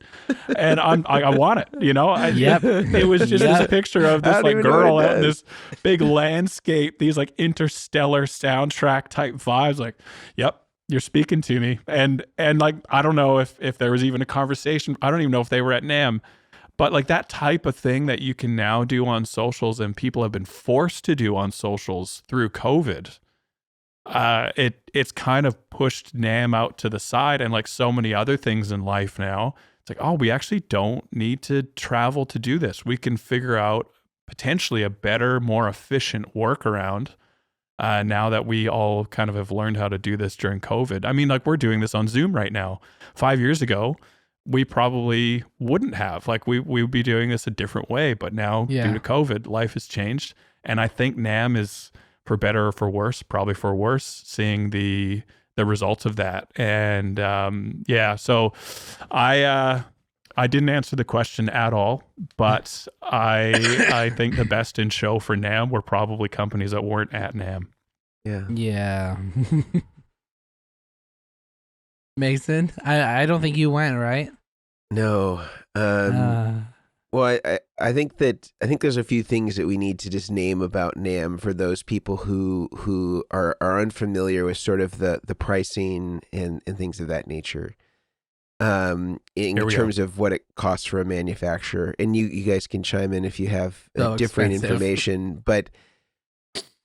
and I want it. Yep. It was just this picture of this girl out in this big landscape, these interstellar soundtrack type vibes. Yep, you're speaking to me. And I don't know if there was even a conversation. I don't even know if they were at NAMM. But that type of thing that you can now do on socials and people have been forced to do on socials through COVID, it's kind of pushed NAMM out to the side. And so many other things in life now, it's we actually don't need to travel to do this. We can figure out potentially a better, more efficient workaround now that we all kind of have learned how to do this during COVID. I mean, we're doing this on Zoom right now. 5 years ago, we probably wouldn't have. We would be doing this a different way. But now, due to COVID, life has changed. And I think NAMM is, for better or for worse, probably for worse, seeing the results of that. And so I didn't answer the question at all, but I think the best in show for NAMM were probably companies that weren't at NAMM. Yeah. Mason, I don't think you went, right? No. Well, I think there's a few things that we need to just name about NAMM for those people who are unfamiliar with sort of the pricing and things of that nature. In terms of what it costs for a manufacturer, and you guys can chime in if you have different information. But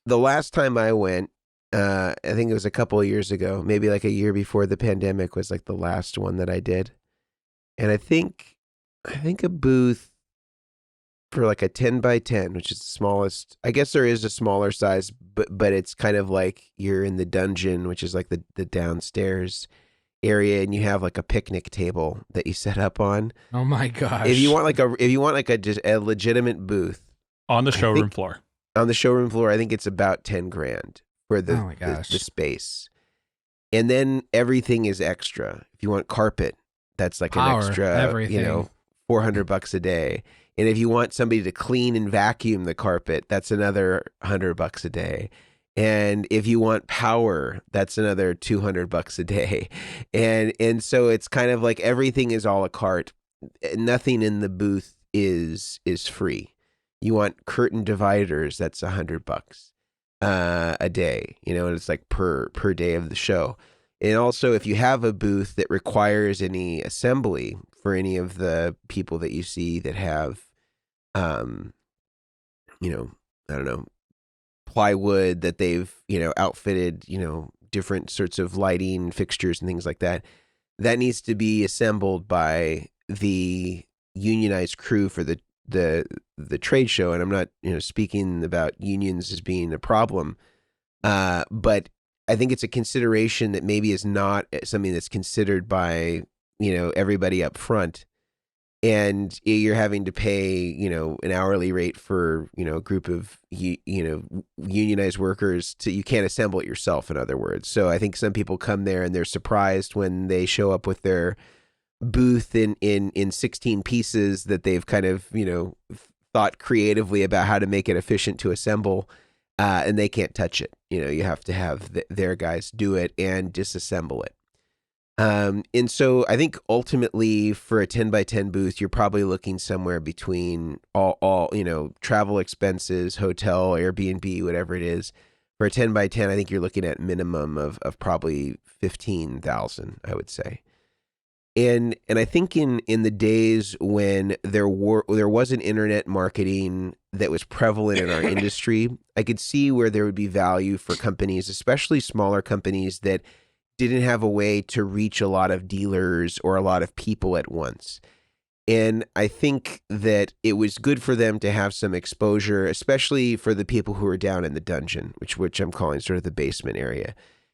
the last time I went, I think it was a couple of years ago, maybe a year before the pandemic was the last one that I did. And I think a booth for a 10 by 10, which is the smallest, I guess there is a smaller size, but it's kind of you're in the dungeon, which is the downstairs area, and you have a picnic table that you set up on. Oh my gosh. If you want just a legitimate booth on the showroom floor. On the showroom floor, I think it's about $10,000 for the space. And then everything is extra. If you want carpet, that's Power, an extra, everything. $400 a day. And if you want somebody to clean and vacuum the carpet, that's another $100 a day. And if you want power, that's another $200 a day. And so it's kind of everything is a la carte. Nothing in the booth is free. You want curtain dividers, that's $100 a day, and it's per day of the show. And also, if you have a booth that requires any assembly for any of the people that you see that have, I don't know, plywood that they've, outfitted, different sorts of lighting fixtures and things like that, that needs to be assembled by the unionized crew for the trade show. And I'm not, speaking about unions as being a problem, but I think it's a consideration that maybe is not something that's considered by everybody up front, and you're having to pay, an hourly rate for, a group of, unionized workers you can't assemble it yourself, in other words. So I think some people come there and they're surprised when they show up with their booth in 16 pieces that they've kind of, thought creatively about how to make it efficient to assemble, and they can't touch it. You have to have their guys do it and disassemble it. And so I think ultimately for a 10 by 10 booth, you're probably looking somewhere between all travel expenses, hotel, Airbnb, whatever it is. For a 10 by 10, I think you're looking at minimum of probably 15,000, I would say. And I think in the days when there wasn't internet marketing that was prevalent in our industry, I could see where there would be value for companies, especially smaller companies that didn't have a way to reach a lot of dealers or a lot of people at once. And I think that it was good for them to have some exposure, especially for the people who were down in the dungeon, which I'm calling sort of the basement area,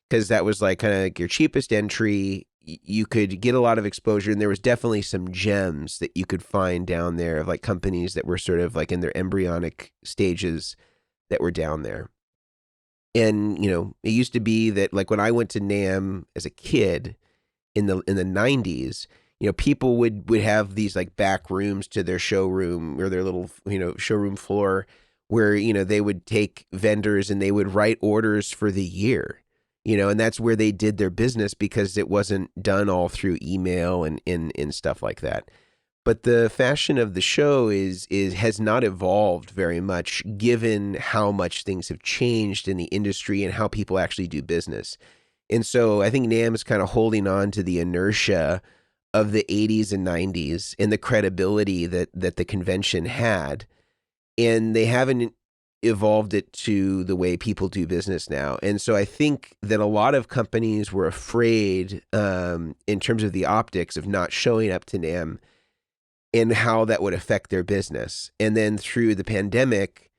because that was like kind of like your cheapest entry. You could get a lot of exposure, and there was definitely some gems that you could find down there of like companies that were sort of like in their embryonic stages that were down there. And, it used to be that like when I went to NAMM as a kid in the 90s, people would have these like back rooms to their showroom or their little, showroom floor where, they would take vendors and they would write orders for the year, and that's where they did their business because it wasn't done all through email and stuff like that. But the fashion of the show has not evolved very much, given how much things have changed in the industry and how people actually do business. And so I think NAMM is kind of holding on to the inertia of the 80s and 90s and the credibility that the convention had. And they haven't evolved it to the way people do business now. And so I think that a lot of companies were afraid in terms of the optics of not showing up to NAMM and how that would affect their business. And then through the pandemic,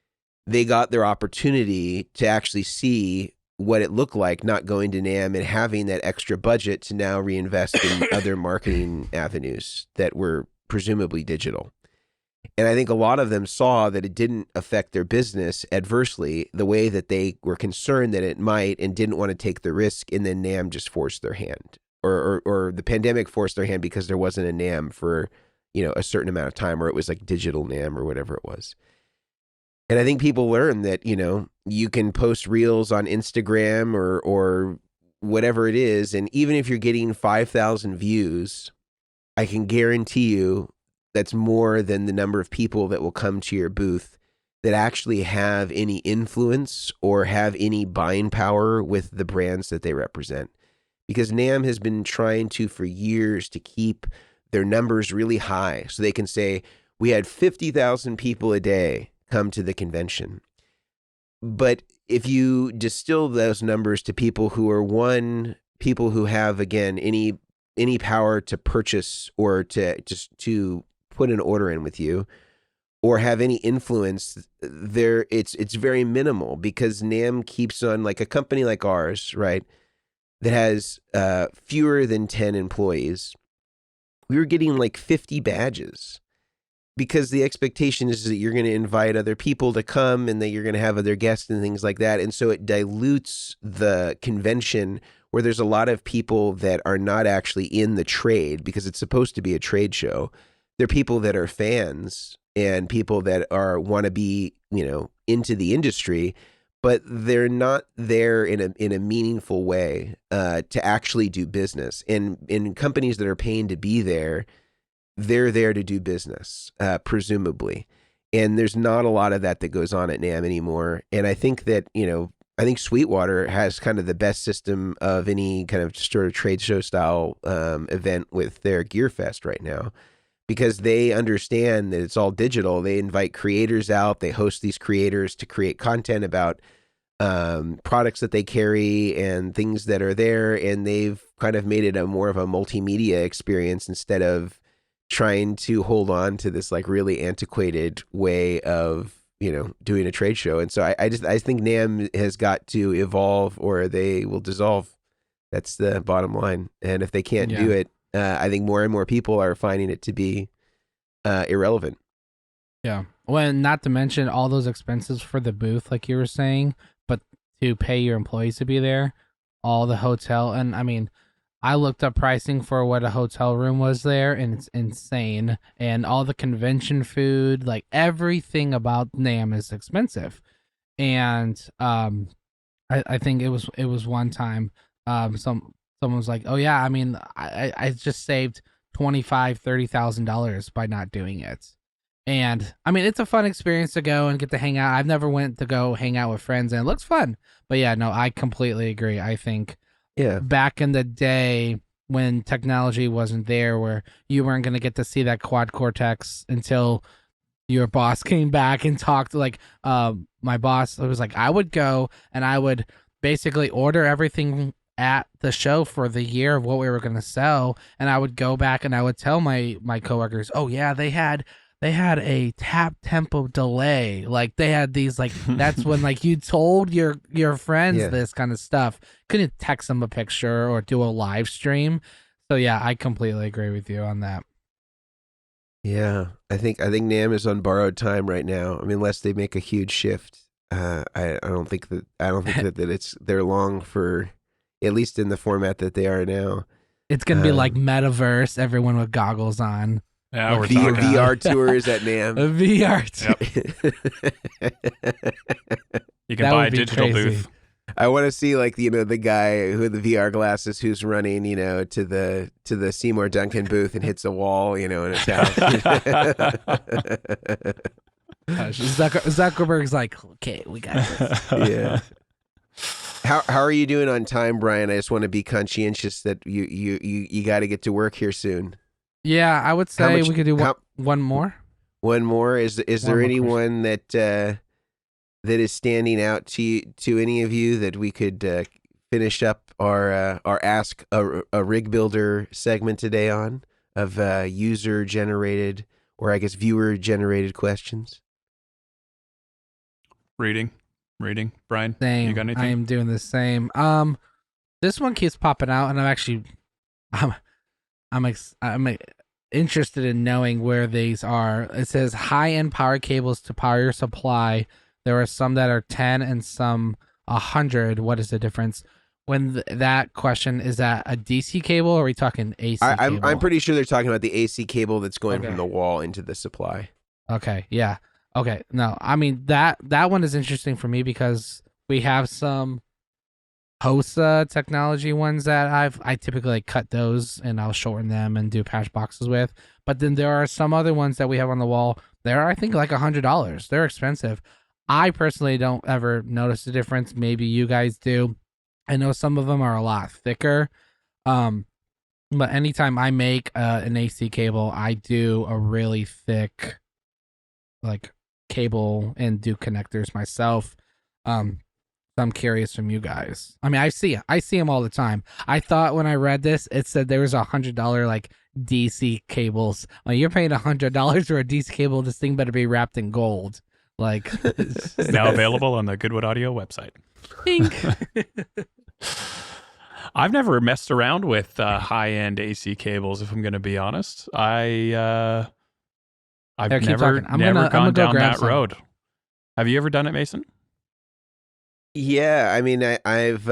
they got their opportunity to actually see what it looked like not going to NAMM and having that extra budget to now reinvest in other marketing avenues that were presumably digital. And I think a lot of them saw that it didn't affect their business adversely the way that they were concerned that it might and didn't want to take the risk, and then NAMM just forced their hand. Or the pandemic forced their hand because there wasn't a NAMM for a certain amount of time, or it was like digital NAMM or whatever it was. And I think people learn that, you can post reels on Instagram or whatever it is. And even if you're getting 5,000 views, I can guarantee you that's more than the number of people that will come to your booth that actually have any influence or have any buying power with the brands that they represent. Because NAMM has been trying to, for years, to keep their numbers really high so they can say, we had 50,000 people a day come to the convention. But if you distill those numbers to people who are people who have, again, any power to purchase or to just to put an order in with you or have any influence there, it's very minimal, because NAMM keeps on, like a company like ours, right, that has fewer than 10 employees. We were getting like 50 badges because the expectation is that you're going to invite other people to come and that you're going to have other guests and things like that. And so it dilutes the convention where there's a lot of people that are not actually in the trade, because it's supposed to be a trade show. They're people that are fans and people that want to be, into the industry, but they're not there in a meaningful way to actually do business. And in companies that are paying to be there, they're there to do business, presumably. And there's not a lot of that goes on at NAMM anymore. And I think that, I think Sweetwater has kind of the best system of any kind of sort of trade show style event with their Gear Fest right now, because they understand that it's all digital. They invite creators out. They host these creators to create content about products that they carry and things that are there. And they've kind of made it a more of a multimedia experience instead of trying to hold on to this like really antiquated way of, doing a trade show. And so I think NAMM has got to evolve or they will dissolve. That's the bottom line. And if they can't do it, I think more and more people are finding it to be irrelevant. Yeah. Well, not to mention all those expenses for the booth, like you were saying, but to pay your employees to be there, all the hotel. And I mean, I looked up pricing for what a hotel room was there, and it's insane. And all the convention food, like everything about NAMM is expensive. And I think it was one time someone was like, oh yeah, I mean, I just saved $25,000-$30,000 by not doing it. And I mean, it's a fun experience to go and get to hang out. I've never went to go hang out with friends, and it looks fun. But yeah, no, I completely agree. I think back in the day when technology wasn't there, where you weren't going to get to see that quad cortex until your boss came back and talked. Like my boss, it was like I would go and I would basically order everything at the show for the year of what we were going to sell, and I would go back and I would tell my coworkers, oh yeah, they had a tap tempo delay. Like they had these, like, that's when like you told your friends this kind of stuff. Couldn't text them a picture or do a live stream. So yeah, I completely agree with you on that. Yeah, I think NAMM is on borrowed time right now. I mean, unless they make a huge shift, I don't think that it's they're long for, at least in the format that they are now. It's gonna be like metaverse, everyone with goggles on. Yeah, we're talking VR tours at NAMM. A VR tour. You can buy a digital booth. I want to see, like, the guy who had the VR glasses who's running, to the Seymour Duncan booth and hits a wall, in his house. Zuckerberg's like, okay, we got this. Yeah. How are you doing on time, Brian? I just want to be conscientious that you got to get to work here soon. Yeah, I would say we could do one more. One more? Is there anyone that is standing out to any of you that we could finish up our Ask a Rig Builder segment today on, of user generated, or I guess viewer generated questions? Reading, Brian. Same. You got anything? I am doing the same. This one keeps popping out, and I'm interested in knowing where these are. It says high-end power cables to power your supply. There are some that are 10 and some 100. What is the difference? When that question, is that a DC cable, or are we talking AC cable? I'm pretty sure they're talking about the AC cable that's going from the wall into the supply. Okay, yeah. Okay, no, I mean, that one is interesting for me because we have some HOSA technology ones that I typically cut those and I'll shorten them and do patch boxes with. But then there are some other ones that we have on the wall. They're, I think, like $100. They're expensive. I personally don't ever notice the difference. Maybe you guys do. I know some of them are a lot thicker. But anytime I make an AC cable, I do a really thick, like, cable and do connectors myself. I'm curious from you guys. I mean, I see them all the time. I thought when I read this, it said there was $100 like DC cables. Like, you're paying $100 for a DC cable. This thing better be wrapped in gold. Like, now available on the Goodwood Audio website. I've never messed around with high-end AC cables, if I'm going to be honest. I've never gone down that road. Have you ever done it, Mason? Yeah, I mean, I've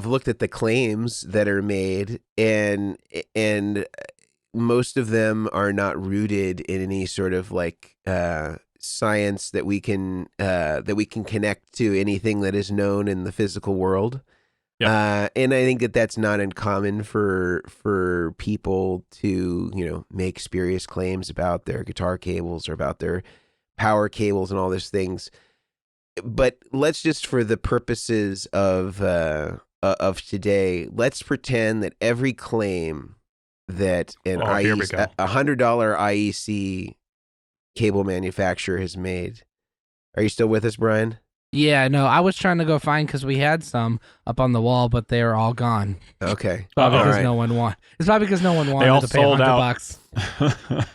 looked at the claims that are made, and most of them are not rooted in any sort of like science that we can connect to anything that is known in the physical world. Yep. And I think that that's not uncommon for people to make spurious claims about their guitar cables or about their power cables and all these things. But let's just, for the purposes of today, let's pretend that every claim that a $100 IEC cable manufacturer has made. Are you still with us, Brian? Yeah, no, I was trying to go find, because we had some up on the wall, but they are all gone. Okay. It's probably because no one wanted to pay $100.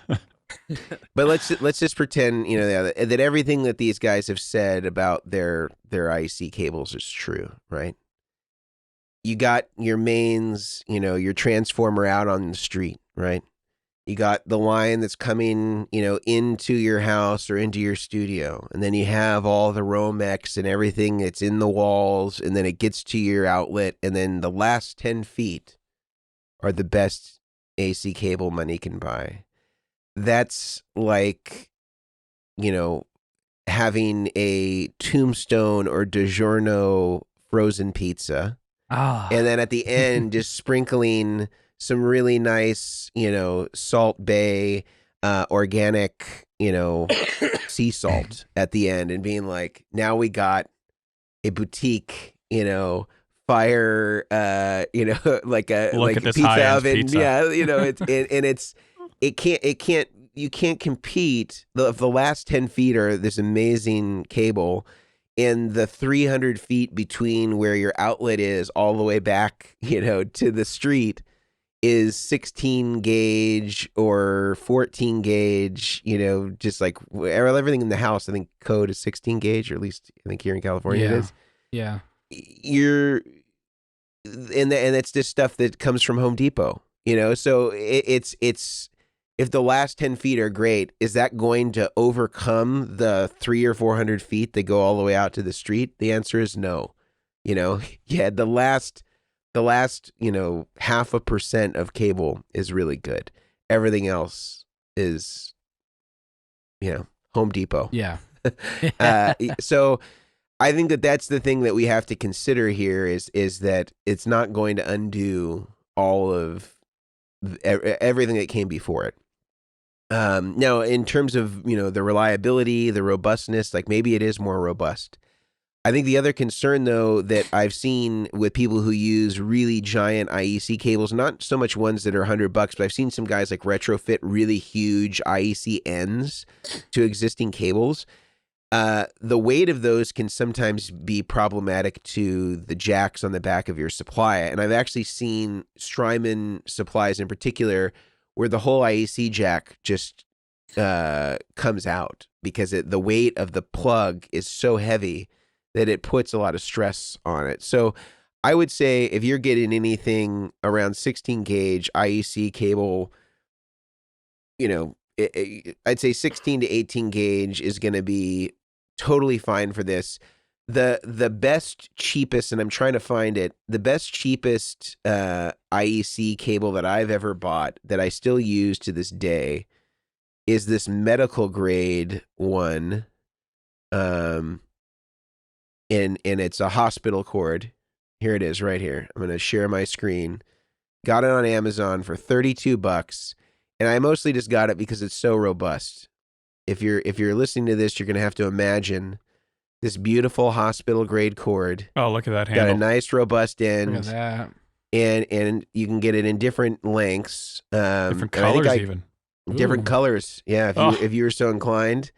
But let's just pretend that everything that these guys have said about their IEC cables is true, right? you got your mains, your transformer out on the street, right? You got the line that's coming, into your house or into your studio. And then you have all the Romex and everything that's in the walls. And then it gets to your outlet. And then the last 10 feet are the best AC cable money can buy. That's like, having a Tombstone or DiGiorno frozen pizza. And then at the end, just sprinkling some really nice, Salt Bay, organic, sea salt at the end, and being like, now we got a boutique, fire, like a Look at this pizza oven. pizza. Yeah, you can't compete. The last 10 feet are this amazing cable. And the 300 feet between where your outlet is all the way back, to the street is 16 gauge or 14 gauge, just like everything in the house. I think code is 16 gauge, or at least I think here in California it is. Yeah. And that's just stuff that comes from Home Depot, so it's if the last 10 feet are great, is that going to overcome the 300 or 400 feet that go all the way out to the street? The answer is no. Yeah, the last 0.5% of cable is really good. Everything else is, Home Depot. Yeah. So I think that's the thing that we have to consider here is that it's not going to undo all of everything that came before it. Now, in terms of, the reliability, the robustness, like maybe it is more robust. I think the other concern, though, that I've seen with people who use really giant IEC cables, not so much ones that are $100, but I've seen some guys like retrofit really huge IEC ends to existing cables. The weight of those can sometimes be problematic to the jacks on the back of your supply. And I've actually seen Strymon supplies in particular where the whole IEC jack just comes out because the weight of the plug is so heavy that it puts a lot of stress on it. So I would say if you're getting anything around 16 gauge IEC cable, I'd say 16 to 18 gauge is going to be totally fine for this. The best, cheapest, and I'm trying to find it, the best, cheapest IEC cable that I've ever bought that I still use to this day is this medical grade one. And it's a hospital cord. Here it is right here. I'm going to share my screen. Got it on Amazon for $32. And I mostly just got it because it's so robust. If you're listening to this, you're going to have to imagine this beautiful hospital grade cord. Oh, look at that handle. Got a nice robust end. Look at that. And you can get it in different lengths. Different colors even. Different colors. Yeah, if you were so inclined.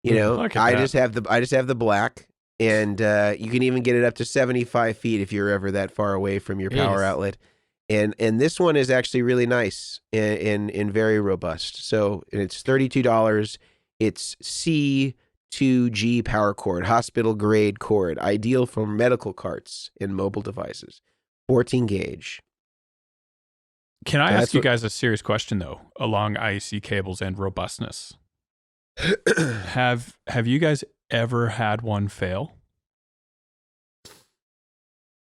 I just have the black, and you can even get it up to 75 feet if you're ever that far away from your power outlet. And this one is actually really nice and very robust. So it's $32. It's C2G power cord, hospital grade cord, ideal for medical carts and mobile devices. 14 gauge. Can I ask you guys a serious question though, along IEC cables and robustness? Have you guys ever had one fail?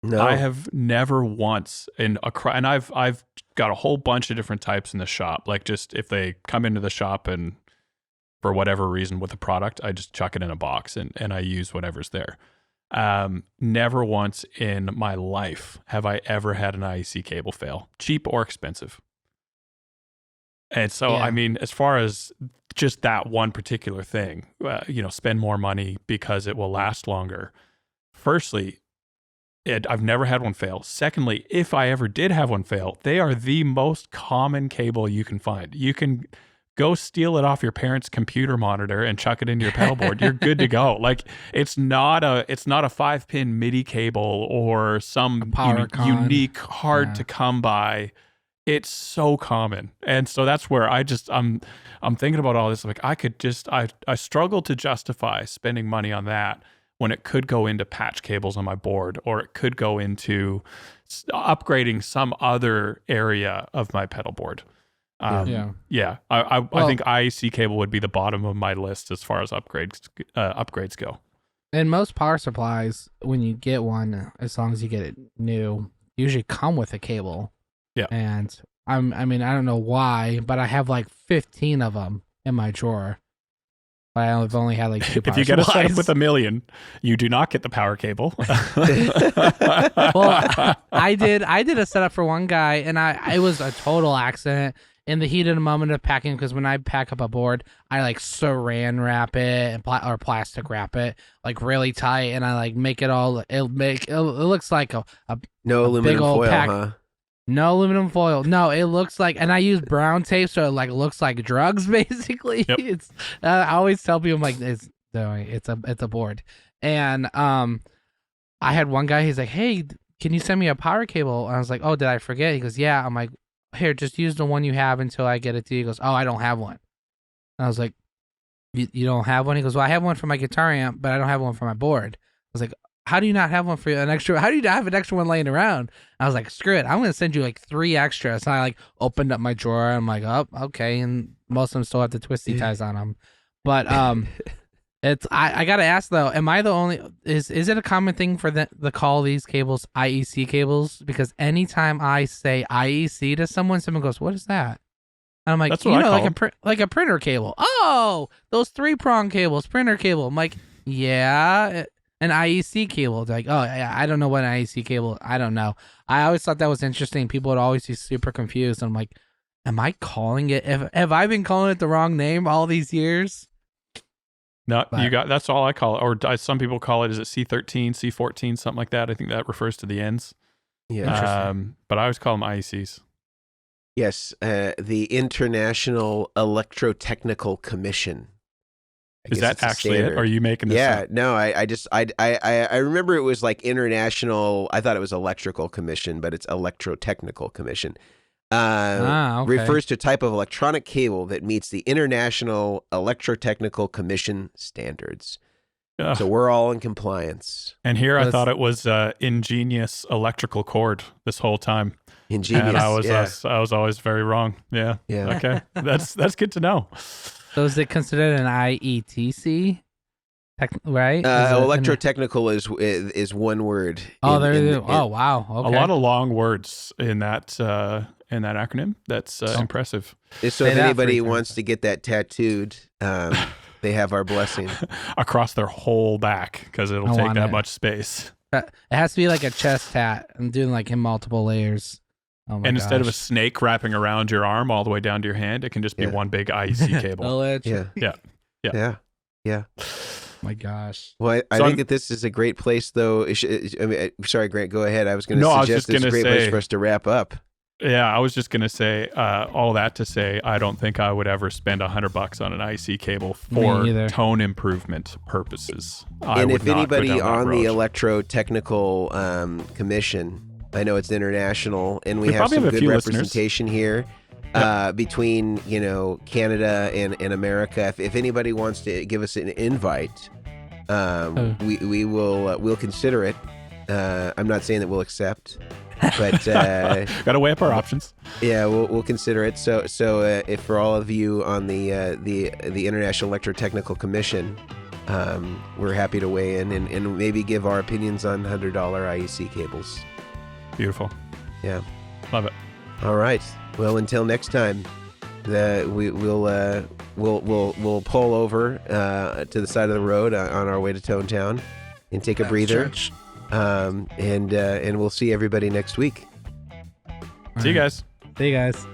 No, I have never once and I've got a whole bunch of different types in the shop. Like just if they come into the shop and for whatever reason with a product, I just chuck it in a box and I use whatever's there. Never once in my life have I ever had an IEC cable fail, cheap or expensive. And so, I mean, as far as just that one particular thing, spend more money because it will last longer. Firstly, I've never had one fail. Secondly, if I ever did have one fail, they are the most common cable you can find. You can go steal it off your parents' computer monitor and chuck it into your pedalboard. You're good to go. Like it's not a 5-pin MIDI cable or some unique, hard to come by. It's so common. And so that's where I'm thinking about all this. Like I struggle to justify spending money on that when it could go into patch cables on my board, or it could go into upgrading some other area of my pedal board. I think IEC cable would be the bottom of my list as far as upgrades go. And most power supplies, when you get one, as long as you get it new, usually come with a cable. Yeah. And I don't know why, but I have like 15 of them in my drawer. But I've only had like 2 power If you get a supplies. setup with Omilion, you do not get the power cable. Well, I did a setup for one guy, and it was a total accident in the heat of the moment of packing, because when I pack up a board, I like saran wrap it or plastic wrap it like really tight, and I like make it all. It looks like a No aluminum big old foil, pack. huh? No aluminum foil. No, it looks like, and I use brown tape, so it like looks like drugs basically. Yep. It's I always tell people, I'm like, it's a board, and I had one guy. He's like, hey, can you send me a power cable? And I was like, oh, did I forget? He goes, yeah. I'm like, here, just use the one you have until I get it to you. He goes, oh, I don't have one. And I was like, you don't have one? He goes, well, I have one for my guitar amp, but I don't have one for my board. I was like, how do you not have one for an extra? How do you not have an extra one laying around? I was like, screw it. I'm going to send you like 3 extras. And I like opened up my drawer. And I'm like, oh, okay. And most of them still have the twisty ties on them. But it's I got to ask though, am I the only, is it a common thing for the call these cables IEC cables? Because anytime I say IEC to someone goes, what is that? And I'm like, That's what I call like a printer cable. Oh, those 3-prong cables, printer cable. I'm like, yeah. An IEC cable. They're like, oh, yeah, I don't know what an IEC cable. I don't know. I always thought that was interesting. People would always be super confused. I'm like, am I calling it? Have I been calling it the wrong name all these years? No, that's all I call it. Or some people call it, is it C13, C14, something like that. I think that refers to the ends. Yeah. But I always call them IECs. Yes, the International Electrotechnical Commission. Is that actually it? Or are you making this up? No, I remember it was like international. I thought it was electrical commission, but it's electrotechnical commission. Okay. Refers to a type of electronic cable that meets the International Electrotechnical Commission standards. Ugh. So we're all in compliance. And here I thought it was ingenious electrical cord this whole time. Ingenious. And I was always very wrong. Yeah. Yeah. Okay. That's good to know. So is it considered an IETC? Right? Electrotechnical is one word. Oh, oh, wow. Okay. A lot of long words in that acronym. That's impressive. So if anybody wants to get that tattooed, they have our blessing across their whole back, because it'll take that much space. It has to be like a chest tat. I'm doing like in multiple layers. Oh my and gosh. Instead of a snake wrapping around your arm all the way down to your hand, it can just be one big IEC cable. Yeah. My gosh. Well, I think that this is a great place, though. Sorry, Grant, go ahead. I was going to suggest it's a great place for us to wrap up. Yeah, I was just going to say all that to say, I don't think I would ever spend $100 on an IC cable for tone improvement purposes. And if anybody on the Electrotechnical Commission, I know it's international, and we have some good representation here. Between Canada and America, if anybody wants to give us an invite, we'll consider it. I'm not saying that we'll accept, but gotta weigh up our options. Yeah, we'll consider it. So if for all of you on the International Electrotechnical Commission, we're happy to weigh in and maybe give our opinions on $100 IEC cables. Beautiful. Yeah, love it. All right. Well, until next time, we'll pull over to the side of the road on our way to Tone Town and take a breather. And we'll see everybody next week. See you guys. See you guys.